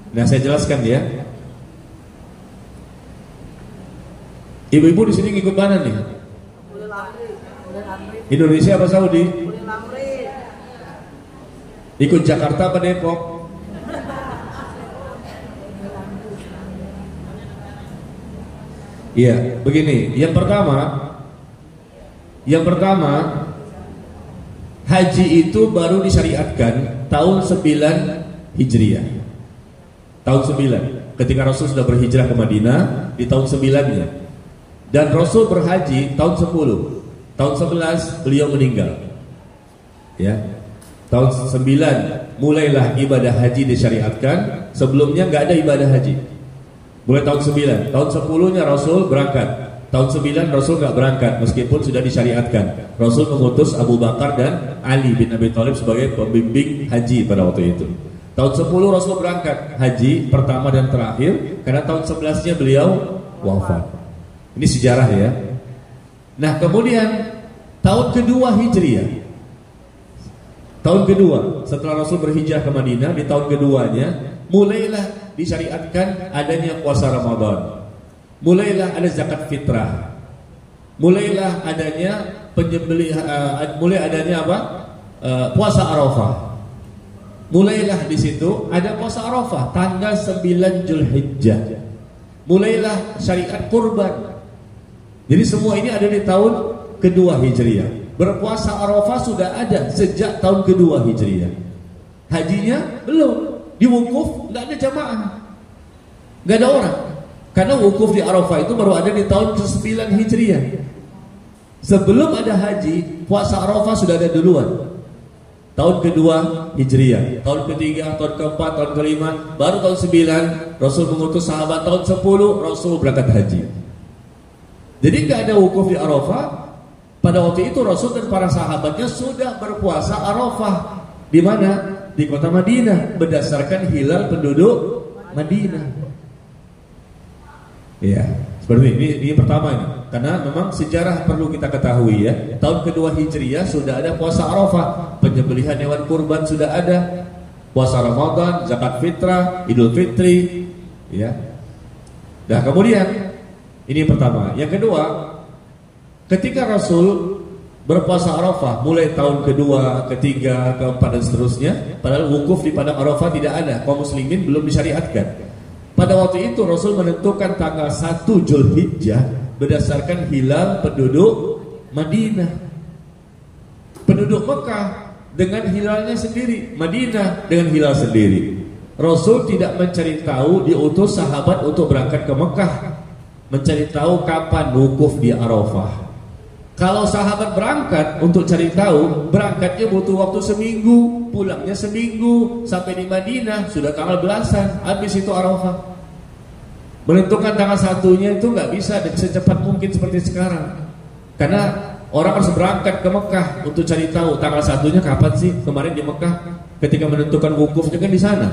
Nah, saya jelaskan ya. Ibu-ibu di sini ngikut mana nih? Indonesia apa Saudi? Ikut Jakarta apa Depok? Iya, begini. Yang pertama, haji itu baru disyariatkan tahun 9 Hijriah. Tahun 9, ketika Rasul sudah berhijrah ke Madinah di tahun 9-nya. Dan Rasul berhaji tahun 10. Tahun 11 beliau meninggal. Ya. Tahun 9 mulailah ibadah haji disyariatkan. Sebelumnya nggak ada ibadah haji. Mulai tahun 9. Tahun 10-nya Rasul berangkat. Tahun 9 Rasul nggak berangkat meskipun sudah disyariatkan. Rasul mengutus Abu Bakar dan Ali bin Abi Thalib sebagai pembimbing haji pada waktu itu. Tahun 10 Rasul berangkat haji pertama dan terakhir karena tahun 11-nya beliau wafat. Ini sejarah ya. Nah, kemudian tahun kedua Hijriah. Tahun kedua setelah Rasul berhijrah ke Madinah, di tahun keduanya mulailah disyariatkan adanya puasa Ramadan. Mulailah ada zakat fitrah. Mulailah adanya mulai adanya apa? Puasa Arafah. Mulailah di situ ada puasa Arafah tanggal 9 Zulhijjah. Mulailah syariat kurban. Jadi semua ini ada di tahun kedua Hijriah. Berpuasa Arafah sudah ada sejak tahun kedua Hijriah. Hajinya belum. Di wukuf nggak ada jamaah, nggak ada orang. Karena wukuf di Arafah itu baru ada di tahun ke-9 Hijriah. Sebelum ada haji, puasa Arafah sudah ada duluan. Tahun kedua Hijriah, tahun ketiga, tahun keempat, tahun kelima, baru tahun 9 Rasul mengutus sahabat, tahun 10 Rasul berangkat haji. Jadi nggak ada wukuf di Arafah. Pada waktu itu Rasul dan para sahabatnya sudah berpuasa Arafah. Di mana? Di kota Madinah berdasarkan hilal penduduk Madinah. Ya, seperti ini pertama ini. Karena memang sejarah perlu kita ketahui ya. Tahun kedua Hijriah sudah ada puasa Arafah, penyembelihan hewan kurban sudah ada, puasa Ramadan, zakat fitrah, Idul Fitri, ya. Nah, kemudian ini pertama. Yang kedua, ketika Rasul berpuasa Arafah mulai tahun kedua, ketiga, keempat dan seterusnya, padahal wukuf di padang Arafah tidak ada, kaum muslimin belum disyariatkan. Pada waktu itu Rasul menentukan tanggal 1 Zulhijjah berdasarkan hilal penduduk Madinah. Penduduk Mekah dengan hilalnya sendiri, Madinah dengan hilal sendiri. Rasul tidak mencari tahu, diutus sahabat untuk berangkat ke Mekah mencari tahu kapan wukuf di Arafah. Kalau sahabat berangkat untuk cari tahu, berangkatnya butuh waktu seminggu, pulangnya seminggu, sampai di Madinah sudah tanggal belasan, habis itu Arafah. Menentukan tanggal satunya itu nggak bisa dan secepat mungkin seperti sekarang. Karena orang harus berangkat ke Mekah untuk cari tahu tanggal satunya kapan sih. Kemarin di Mekah ketika menentukan wukufnya kan di sana.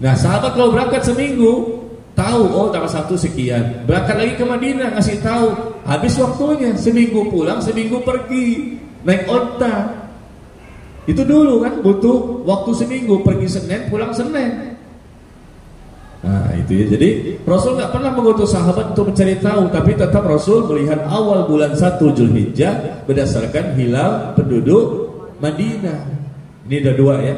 Nah, sahabat kalau berangkat seminggu, tahu oh tanggal 1 sekian, berangkat lagi ke Madinah ngasih tahu, habis waktunya, seminggu pulang, seminggu pergi, naik onta. Itu dulu kan butuh waktu seminggu, pergi Senin, pulang Senin. Nah itu ya, jadi Rasul nggak pernah mengutus sahabat untuk mencari tahu, tapi tetap Rasul melihat awal bulan 1 Zulhijjah berdasarkan hilal penduduk Madinah. Ini ada dua ya.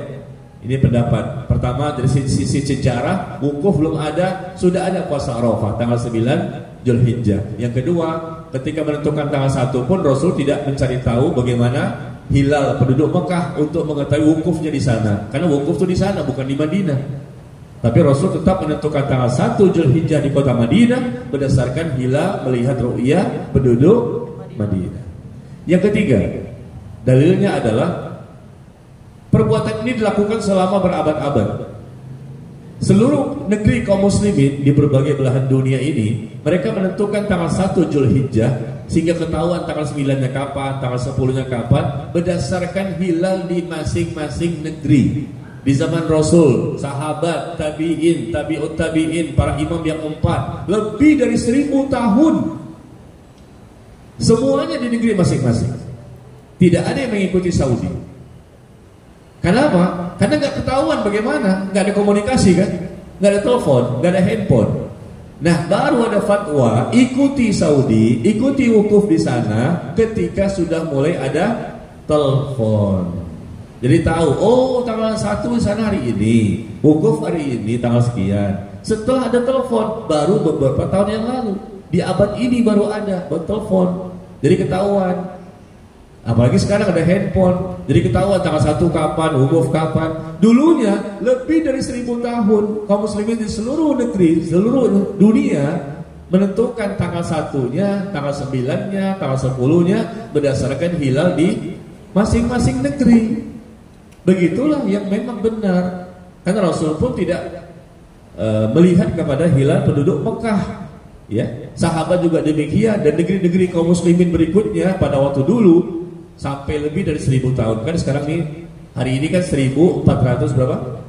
Ini pendapat pertama dari sisi sejarah, wukuf belum ada, sudah ada puasa Arafah tanggal 9 Zulhijjah. Yang kedua, ketika menentukan tanggal 1 pun Rasul tidak mencari tahu bagaimana hilal penduduk Mekah untuk mengetahui wukufnya di sana. Karena wukuf itu di sana bukan di Madinah. Tapi Rasul tetap menentukan tanggal 1 Zulhijjah di kota Madinah berdasarkan hilal melihat ru'yah penduduk Madinah. Yang ketiga, dalilnya adalah perbuatan ini dilakukan selama berabad-abad. Seluruh negeri kaum muslimin di berbagai belahan dunia ini, mereka menentukan tanggal 1 Zulhijjah sehingga ketahuan tanggal 9-nya kapan, tanggal 10-nya kapan berdasarkan hilal di masing-masing negeri. Di zaman Rasul, sahabat, tabi'in, tabi'ut tabi'in, para imam yang 4, lebih dari 1000 tahun. Semuanya di negeri masing-masing. Tidak ada yang mengikuti Saudi. Kenapa? Karena nggak ketahuan bagaimana, nggak ada komunikasi kan, nggak ada telepon, nggak ada handphone. Nah, baru ada fatwa ikuti Saudi, ikuti wukuf di sana ketika sudah mulai ada telepon. Jadi tahu, oh tanggal 1 di sana hari ini, wukuf hari ini tanggal sekian. Setelah ada telepon, baru beberapa tahun yang lalu, di abad ini baru ada telepon. Jadi ketahuan. Apalagi sekarang ada handphone, jadi ketahuan tanggal 1 kapan, wukuf kapan. Dulunya lebih dari 1000 tahun kaum muslimin di seluruh negeri, seluruh dunia menentukan tanggal 1-nya, tanggal 9-nya, tanggal 10-nya berdasarkan hilal di masing-masing negeri. Begitulah yang memang benar. Karena Rasul pun tidak melihat kepada hilal penduduk Mekah, ya. Sahabat juga demikian, dan negeri-negeri kaum muslimin berikutnya pada waktu dulu sampai lebih dari 1000 tahun. Kan sekarang nih, hari ini kan 1400 berapa?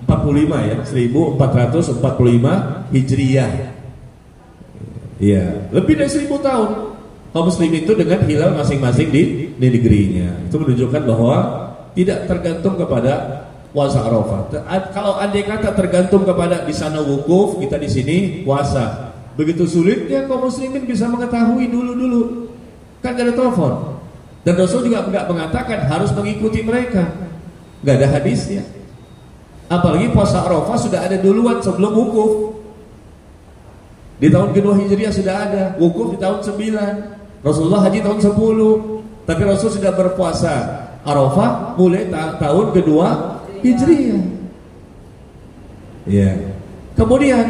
45 ya, 1445 Hijriyah. Iya, lebih dari 1000 tahun kaum muslimin itu dengan hilal masing-masing di negerinya. Itu menunjukkan bahwa tidak tergantung kepada puasa Arafah. Kalau andai kata tergantung kepada di sana wukuf, kita di sini puasa. Begitu sulitnya kaum muslimin bisa mengetahui dulu-dulu. Kan ada telepon. Dan Rasul juga tidak mengatakan harus mengikuti mereka. Nggak ada hadisnya. Apalagi puasa Arafah sudah ada duluan sebelum wukuf. Di tahun kedua Hijriah sudah ada, wukuf di tahun 9. Rasulullah haji tahun 10. Tapi Rasul sudah berpuasa Arafah mulai tahun kedua Hijriah. Ya. Kemudian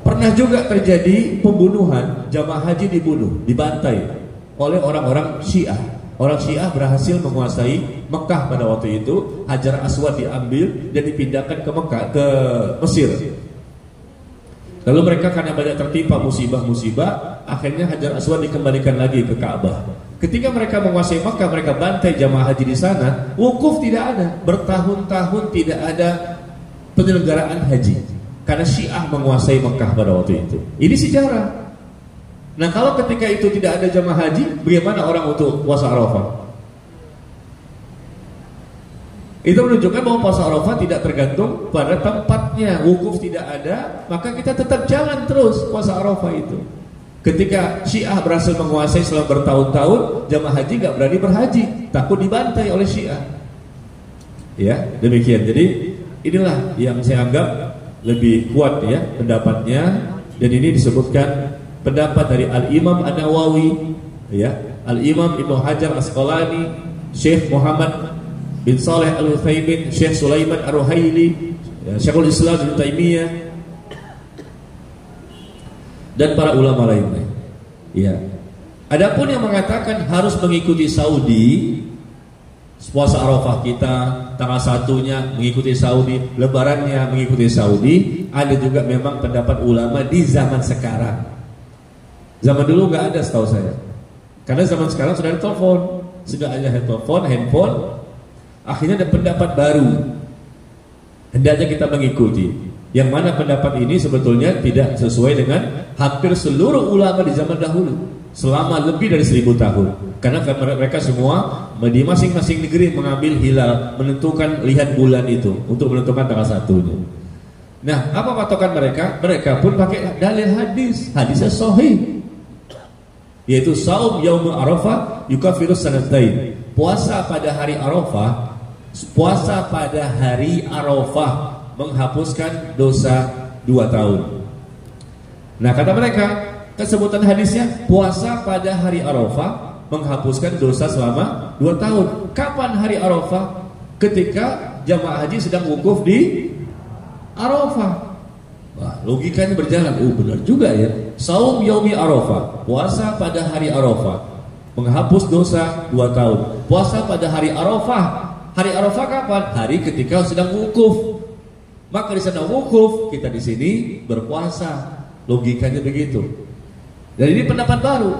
pernah juga terjadi pembunuhan, jamaah haji dibunuh, dibantai oleh orang-orang Syiah. Orang Syiah berhasil menguasai Mekah pada waktu itu. Hajar Aswad diambil dan dipindahkan ke Mekah, ke Mesir. Lalu mereka karena banyak tertimpa musibah-musibah, akhirnya Hajar Aswad dikembalikan lagi ke Ka'bah. Ketika mereka menguasai Mekah, mereka bantai jamaah haji di sana. Wukuf tidak ada, bertahun-tahun tidak ada penyelenggaraan haji karena Syiah menguasai Mekah pada waktu itu. Ini sejarah. Nah, kalau ketika itu tidak ada jamaah haji, bagaimana orang untuk puasa Arafah? Itu menunjukkan bahwa puasa Arafah tidak tergantung pada tempatnya. Wukuf tidak ada, maka kita tetap jalan terus puasa Arafah itu. Ketika Syiah berhasil menguasai selama bertahun-tahun, jamaah haji gak berani berhaji, takut dibantai oleh Syiah. Ya, demikian. Jadi inilah yang saya anggap lebih kuat ya pendapatnya, dan ini disebutkan pendapat dari Al-Imam An-Nawawi, ya, Al-Imam Ibnu Hajar Asqalani, Syekh Muhammad bin Saleh Al-Utsaimin, Syekh Sulaiman Ar-Ruhaili, ya, Syekhul Islam Ibnu Taimiyah, dan para ulama lainnya. Ya. Adapun yang mengatakan harus mengikuti Saudi, puasa Arafah kita tanggal 1-nya mengikuti Saudi, lebarannya mengikuti Saudi, ada juga memang pendapat ulama di zaman sekarang. Zaman dulu nggak ada setahu saya. Karena zaman sekarang sudah ada telepon, sudah ada handphone. Akhirnya ada pendapat baru. Hendaknya kita mengikuti. Yang mana pendapat ini sebetulnya tidak sesuai dengan hampir seluruh ulama di zaman dahulu selama lebih dari 1000 tahun. Karena mereka semua di masing-masing negeri mengambil hilal, menentukan lihat bulan itu untuk menentukan tanggal 1-nya. Nah, apa patokan mereka? Mereka pun pakai dalil hadis. Hadisnya sahih, yaitu saum yaumul Arafah yukafirus sanatain. Puasa pada hari Arafah, puasa pada hari Arafah menghapuskan dosa 2 tahun. Nah, kata mereka, kesebutan hadisnya puasa pada hari Arafah menghapuskan dosa selama 2 tahun. Kapan hari Arafah? Ketika jamaah haji sedang wukuf di Arafah. Wah, logikanya berjalan. Benar juga ya. Saum yaumi Arafah, puasa pada hari Arafah menghapus dosa 2 tahun. Puasa pada hari Arafah. Hari Arafah kapan? Hari ketika sedang wukuf. Maka di sana wukuf, kita di sini berpuasa. Logikanya begitu. Dan ini pendapat baru.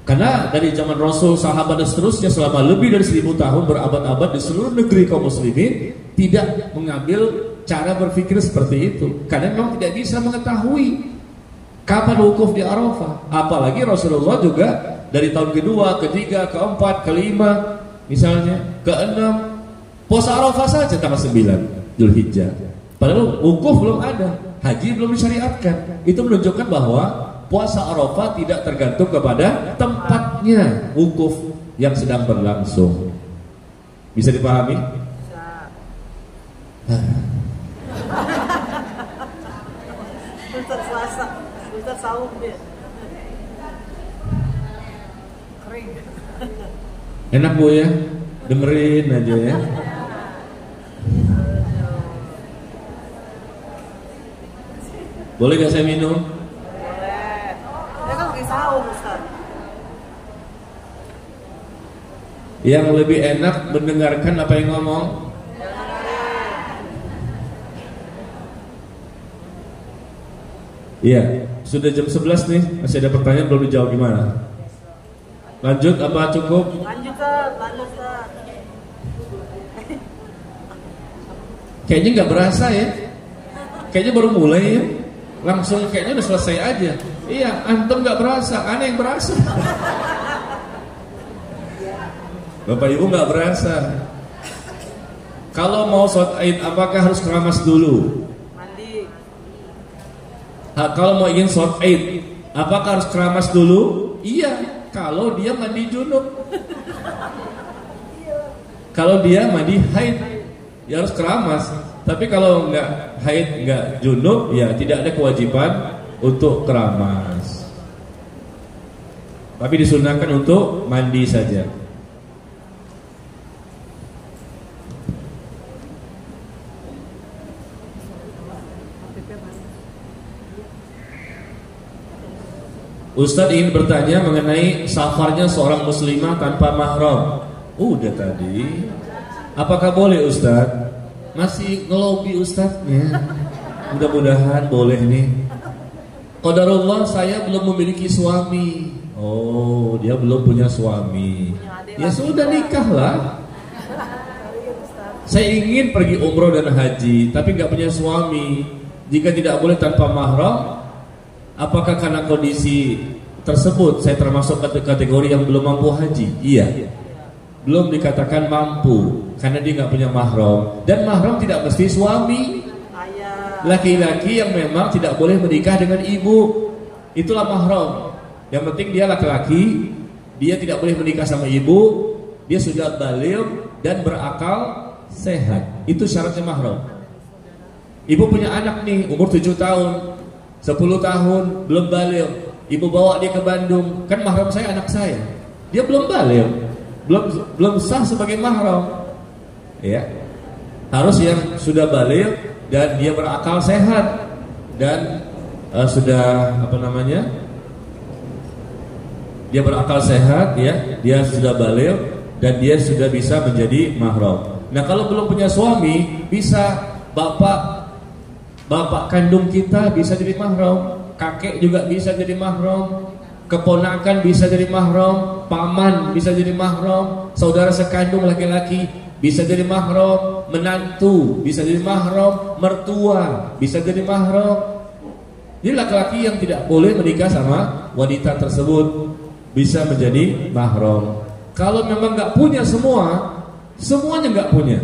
Karena dari zaman Rasul, sahabat dan seterusnya selama lebih dari 1000 tahun berabad-abad di seluruh negeri kaum muslimin tidak mengambil cara berpikir seperti itu. Karena memang tidak bisa mengetahui kapan wukuf di Arafah. Apalagi Rasulullah juga dari tahun kedua, ketiga, keempat, kelima, misalnya keenam, puasa Arafah saja tanggal 9 Dzulhijjah. Padahal wukuf belum ada, haji belum disyariatkan. Itu menunjukkan bahwa puasa Arafah tidak tergantung kepada tempatnya wukuf yang sedang berlangsung. Bisa dipahami? Bisa. Ustaz puasa, Ustaz saum dia. Kering. Enak Bu ya, dengerin aja ya. Boleh gak saya minum? Boleh. Dia kan lagi saum Ustaz. Yang lebih enak mendengarkan apa yang ngomong. Iya, sudah jam 11 nih. Masih ada pertanyaan belum dijawab, gimana? Lanjut apa cukup? Lanjut Ustaz, lanjut Ustaz. Kayaknya nggak berasa ya. Kayaknya baru mulai ya. Langsung kayaknya udah selesai aja. Iya, antum nggak berasa, aneh yang berasa. Bapak Ibu nggak berasa. Kalau mau sholat Id, apakah harus keramas dulu? Mandi. Kalau mau ingin sholat Id, apakah harus keramas dulu? Iya, kalau dia mandi junub. Kalau dia mandi haid, ya harus keramas. Tapi kalau nggak haid, nggak junub, ya tidak ada kewajiban untuk keramas. Tapi disunahkan untuk mandi saja. Ustadz ingin bertanya mengenai safarnya seorang muslimah tanpa mahram. Udah tadi. Apakah boleh Ustadz? Masih ngelobi Ustadznya. Mudah-mudahan boleh nih. Qadarullah saya belum memiliki suami. Oh, dia belum punya suami. Ya sudah, nikahlah. Saya ingin pergi umroh dan haji, tapi nggak punya suami. Jika tidak boleh tanpa mahram, apakah karena kondisi tersebut saya termasuk kategori yang belum mampu haji? Iya. Belum dikatakan mampu karena dia nggak punya mahram, dan mahram tidak mesti suami. Laki-laki yang memang tidak boleh menikah dengan ibu, itulah mahram. Yang penting dia laki-laki, dia tidak boleh menikah sama ibu, dia sudah baligh dan berakal sehat. Itu syaratnya mahram. Ibu punya anak nih umur 7 tahun, 10 tahun belum baligh, ibu bawa dia ke Bandung, kan mahram saya anak saya, dia belum baligh, belum sah sebagai mahram, ya. Harus yang sudah baligh dan dia berakal sehat dan sudah dia berakal sehat, ya, dia sudah baligh dan dia sudah bisa menjadi mahram. Nah, kalau belum punya suami, bisa bapak kandung kita bisa jadi mahram, kakek juga bisa jadi mahram, keponakan bisa jadi mahram, paman bisa jadi mahram, saudara sekandung laki-laki bisa jadi mahram, menantu bisa jadi mahram, mertua bisa jadi mahram. Jadi laki-laki yang tidak boleh menikah sama wanita tersebut bisa menjadi mahram. Kalau memang nggak punya semuanya nggak punya,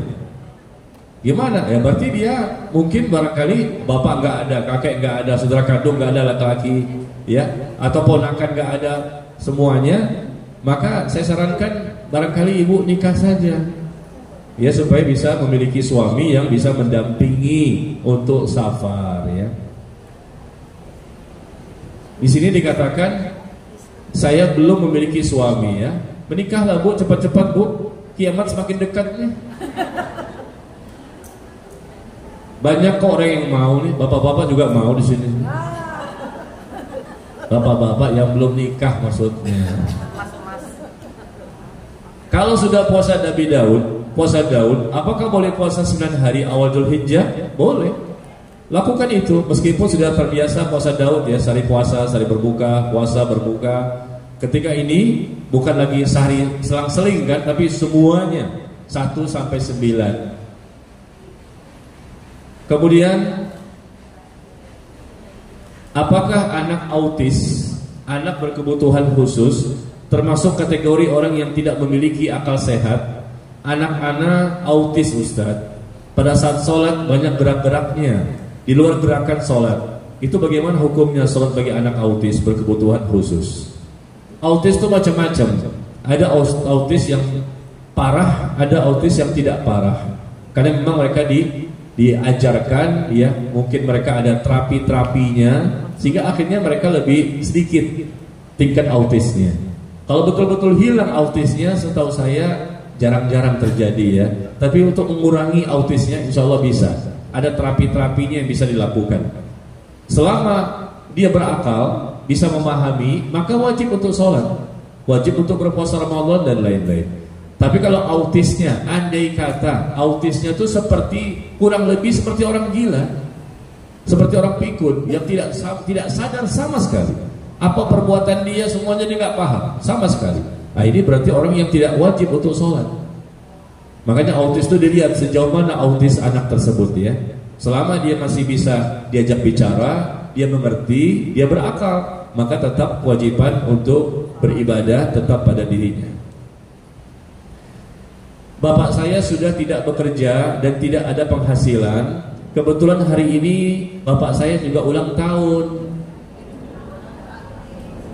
gimana? Ya berarti dia mungkin barangkali bapak nggak ada, kakek nggak ada, saudara kandung nggak ada laki-laki, ya, atau ponakan nggak ada semuanya. Maka saya sarankan barangkali ibu nikah saja, ya, supaya bisa memiliki suami yang bisa mendampingi untuk safar, ya. Di sini dikatakan saya belum memiliki suami, ya. Menikahlah Bu, cepat-cepat Bu, kiamat semakin dekat nih. Banyak kok orang yang mau nih, bapak-bapak juga mau di sini. Bapak-bapak yang belum nikah maksudnya. Kalau sudah puasa Nabi Daud, apakah boleh puasa 9 hari awal Dzulhijjah? Boleh. Lakukan itu meskipun sudah terbiasa puasa Daud, ya, sehari puasa, sehari berbuka, puasa berbuka. Ketika ini bukan lagi sehari selang-seling kan, tapi semuanya 1 sampai 9. Kemudian, apakah anak autis, anak berkebutuhan khusus, termasuk kategori orang yang tidak memiliki akal sehat? Anak-anak autis Ustadz, pada saat sholat banyak gerak-geraknya, Di luar gerakan sholat, itu bagaimana hukumnya sholat bagi anak autis berkebutuhan khusus? Autis itu macam-macam. Ada autis yang parah, ada autis yang tidak parah. Karena memang mereka diajarkan, ya, mungkin mereka ada terapi-terapinya, sehingga akhirnya mereka lebih sedikit tingkat autisnya. Kalau betul-betul hilang autisnya, setahu saya jarang-jarang terjadi, ya. Tapi untuk mengurangi autisnya, insya Allah bisa. Ada terapi-terapinya yang bisa dilakukan. Selama dia berakal, bisa memahami, maka wajib untuk sholat, wajib untuk berpuasa Ramadan dan lain-lain. Tapi kalau autisnya, andai kata autisnya itu seperti, kurang lebih seperti orang gila, seperti orang pikun yang tidak sadar sama sekali. Apa perbuatan dia semuanya dia nggak paham sama sekali. Nah, ini berarti orang yang tidak wajib untuk sholat. Makanya autis itu dilihat sejauh mana autis anak tersebut, ya. Selama dia masih bisa diajak bicara, dia mengerti, dia berakal, maka tetap kewajiban untuk beribadah tetap pada dirinya. Bapak saya sudah tidak bekerja dan tidak ada penghasilan. Kebetulan hari ini bapak saya juga ulang tahun.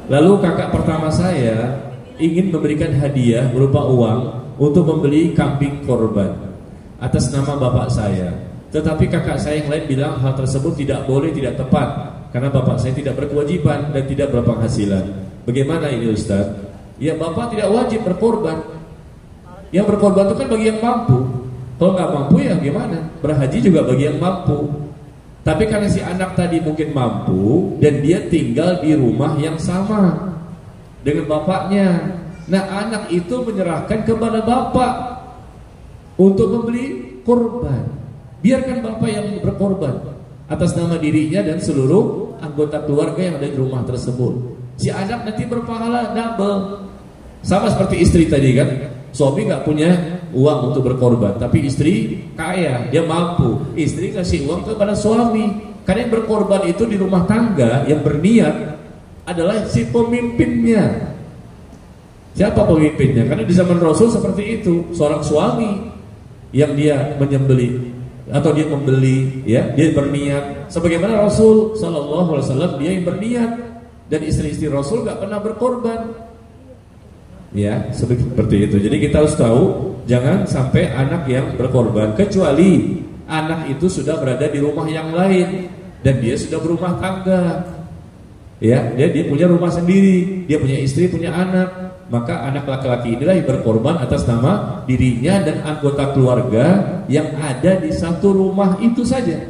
Lalu kakak pertama saya ingin memberikan hadiah berupa uang untuk membeli kambing korban atas nama bapak saya. Tetapi kakak saya yang lain bilang hal tersebut tidak boleh, tidak tepat, karena bapak saya tidak berkewajiban dan tidak berpenghasilan. Bagaimana ini Ustaz? Ya, bapak tidak wajib berkorban. Yang berkorban itu kan bagi yang mampu. Kalau nggak mampu ya gimana? Berhaji juga bagi yang mampu. Tapi karena si anak tadi mungkin mampu dan dia tinggal di rumah yang sama dengan bapaknya. Nah, anak itu menyerahkan kepada bapak untuk membeli korban. Biarkan bapak yang berkorban atas nama dirinya dan seluruh anggota keluarga yang ada di rumah tersebut. Si anak nanti berpahala double. Sama seperti istri tadi kan. Suami nggak punya uang untuk berkorban, tapi istri kaya, dia mampu. Istri kasih uang kepada suami. Karena yang berkorban itu di rumah tangga yang berniat adalah si pemimpinnya. Siapa pemimpinnya? Karena di zaman Rasul seperti itu, seorang suami yang dia menyembeli atau dia membeli, ya, dia berniat. Sebagaimana Rasul Sallallahu Alaihi Wasallam, dia yang berniat, dan istri-istri Rasul nggak pernah berkorban. Ya, seperti itu. Jadi kita harus tahu, jangan sampai anak yang berkorban, kecuali anak itu sudah berada di rumah yang lain dan dia sudah berumah tangga. Ya, dia punya rumah sendiri, dia punya istri, punya anak. Maka anak laki-laki inilah yang berkorban atas nama dirinya dan anggota keluarga yang ada di satu rumah itu saja.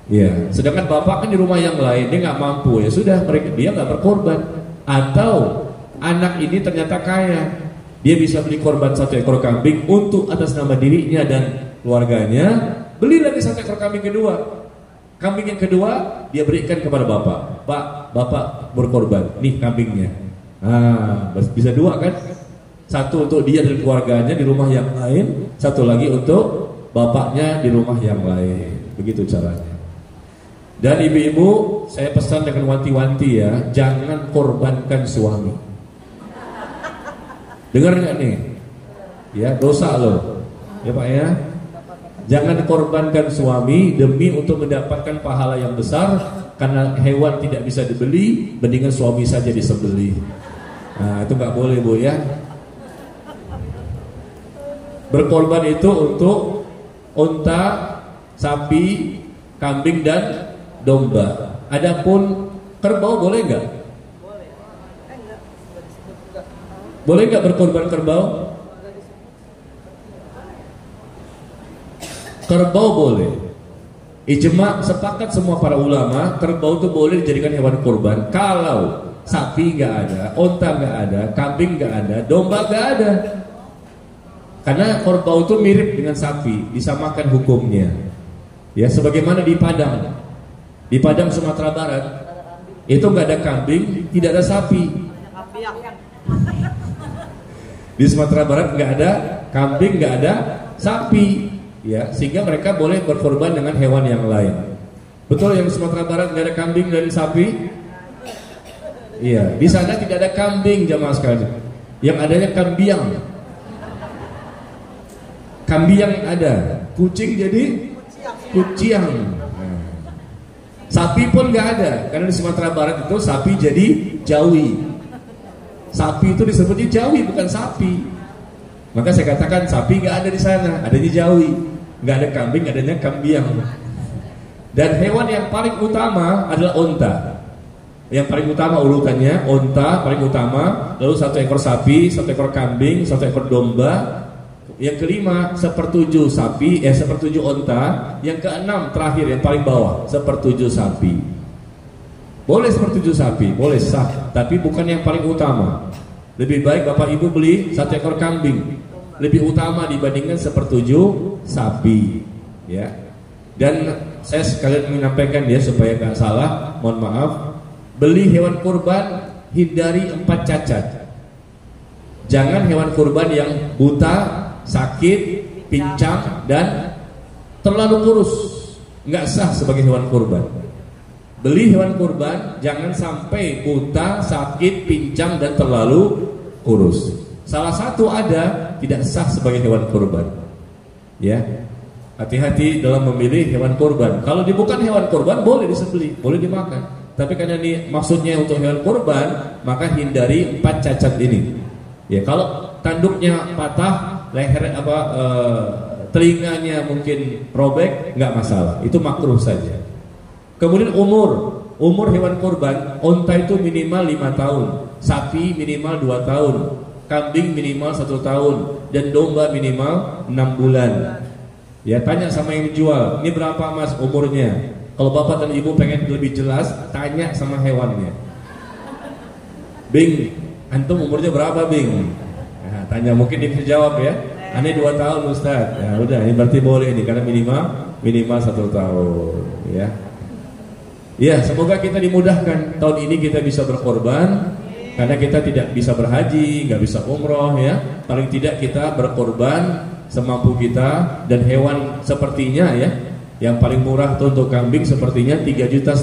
Ya, sedangkan bapak kan di rumah yang lain, dia nggak mampu, ya sudah, dia nggak berkorban. Atau anak ini ternyata kaya, dia bisa beli korban 1 ekor kambing untuk atas nama dirinya dan keluarganya. Beli lagi 1 ekor kambing kedua. Kambing yang kedua dia berikan kepada bapak. Pak, bapak berkorban, nih kambingnya. Nah, bisa 2 kan? 1 untuk dia dan keluarganya di rumah yang lain, 1 lagi untuk bapaknya di rumah yang lain. Begitu caranya. Dan ibu-ibu, saya pesan dengan wanti-wanti, ya, jangan korbankan suami. Dengar nggak nih? Ya, dosa loh, ya Pak ya. Jangan korbankan suami demi untuk mendapatkan pahala yang besar. Karena hewan tidak bisa dibeli, mendingan suami saja disembelih. Nah, itu nggak boleh, Bu, ya. Berkorban itu untuk unta, sapi, kambing dan domba. Adapun kerbau boleh nggak? Boleh nggak berkorban kerbau? Kerbau boleh. Ijma, sepakat semua para ulama, kerbau itu boleh dijadikan hewan kurban. Kalau sapi nggak ada, unta nggak ada, kambing nggak ada, domba nggak ada. Karena kerbau itu mirip dengan sapi, disamakan hukumnya. Ya, sebagaimana di Padang Sumatera Barat, itu nggak ada kambing, tidak ada sapi. Di Sumatera Barat nggak ada kambing, nggak ada sapi, ya, sehingga mereka boleh berkorban dengan hewan yang lain. Betul yang di Sumatera Barat nggak ada kambing dan sapi? Iya, di sana tidak ada kambing, jamaah sekalian. Yang adanya kambiang. Kambiang ada, kucing jadi kuciang. Sapi pun nggak ada, karena di Sumatera Barat itu sapi jadi Jawi. Sapi itu disebutnya Jawi, bukan sapi. Maka saya katakan sapi nggak ada di sana, adanya Jawi. Nggak ada kambing, adanya kambiang. Dan hewan yang paling utama adalah unta. Yang paling utama urutannya, unta paling utama, lalu 1 ekor sapi, 1 ekor kambing, 1 ekor domba. Yang kelima 1/7 sapi, 1/7 unta. Yang keenam terakhir yang paling bawah 1/7 sapi. Boleh 1/7 sapi, boleh sah, tapi bukan yang paling utama. Lebih baik Bapak Ibu beli 1 ekor kambing, lebih utama dibandingkan 1/7 sapi, ya. Dan saya sekalian menyampaikan dia supaya nggak salah, mohon maaf. Beli hewan kurban, hindari 4 cacat. Jangan hewan kurban yang buta, sakit, pincang, dan terlalu kurus. Nggak sah sebagai hewan kurban. Beli hewan kurban, jangan sampai buta, sakit, pincang, dan terlalu kurus. Salah satu ada, tidak sah sebagai hewan kurban. Ya, hati-hati dalam memilih hewan kurban. Kalau bukan hewan kurban, boleh disembelih, boleh dimakan. Tapi karena ini maksudnya untuk hewan kurban, maka hindari 4 cacat ini. Ya, kalau tanduknya patah, leher telinganya mungkin robek, nggak masalah, itu makruh saja. Kemudian umur hewan kurban, unta itu minimal 5 tahun, sapi minimal 2 tahun, kambing minimal 1 tahun, dan domba minimal 6 bulan. Ya, tanya sama yang dijual, ini berapa mas umurnya? Kalau bapak dan ibu pengen lebih jelas, tanya sama hewannya. Bing, antum umurnya berapa Bing? Nah, tanya, mungkin dia bisa jawab ya. Aneh 2 tahun Ustaz. Ya udah, ini berarti boleh nih, karena minimal 1 tahun. Ya. Ya, semoga kita dimudahkan tahun ini kita bisa berkorban, karena kita tidak bisa berhaji, nggak bisa umroh ya. Paling tidak kita berkorban semampu kita, dan hewan sepertinya ya. Yang paling murah tuh untuk kambing sepertinya 3,5 juta.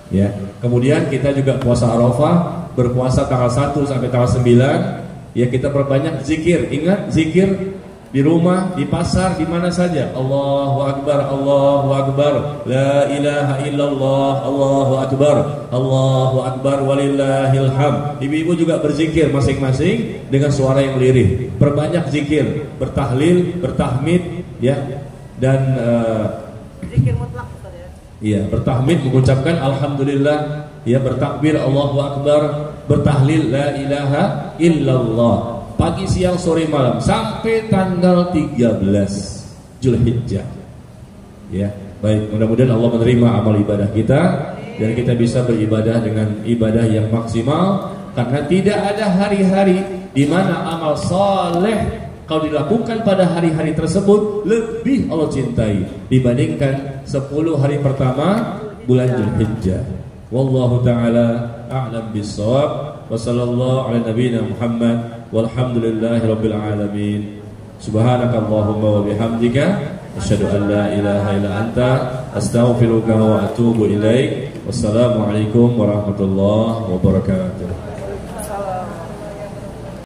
Ya. Kemudian kita juga puasa Arafah, berpuasa tanggal 1 sampai tanggal 9. Ya, kita perbanyak zikir. Ingat, zikir di rumah, di pasar, di mana saja. Allahu Akbar, Allahu Akbar, la ilaha illallah, Allahu Akbar, Allahu Akbar, walillahil hamd. Ibu-ibu juga berzikir masing-masing dengan suara yang lirih. Perbanyak zikir, bertahlil, bertahmid, ya. Dan zikir mutlak Ustaz ya. Iya, bertahmid mengucapkan alhamdulillah, ya, bertakbir Allahu Akbar, bertahlil la ilaha illallah. Pagi, siang, sore, malam sampai tanggal 13 Zulhijjah. Ya, baik, mudah-mudahan Allah menerima amal ibadah kita dan kita bisa beribadah dengan ibadah yang maksimal, karena tidak ada hari-hari di mana amal saleh kalau dilakukan pada hari-hari tersebut lebih Allah cintai dibandingkan 10 hari pertama bulan Zulhijjah. Wallahu ta'ala a'lam bis-shawab. Wa sallallahu ala nabiyyina Muhammad walhamdulillahi rabbil alamin. Subhanakallahumma wa bihamdika asyhadu an la ilaha illa anta astaghfiruka wa atubu ilaik. Wassalamu alaikum warahmatullahi wabarakatuh.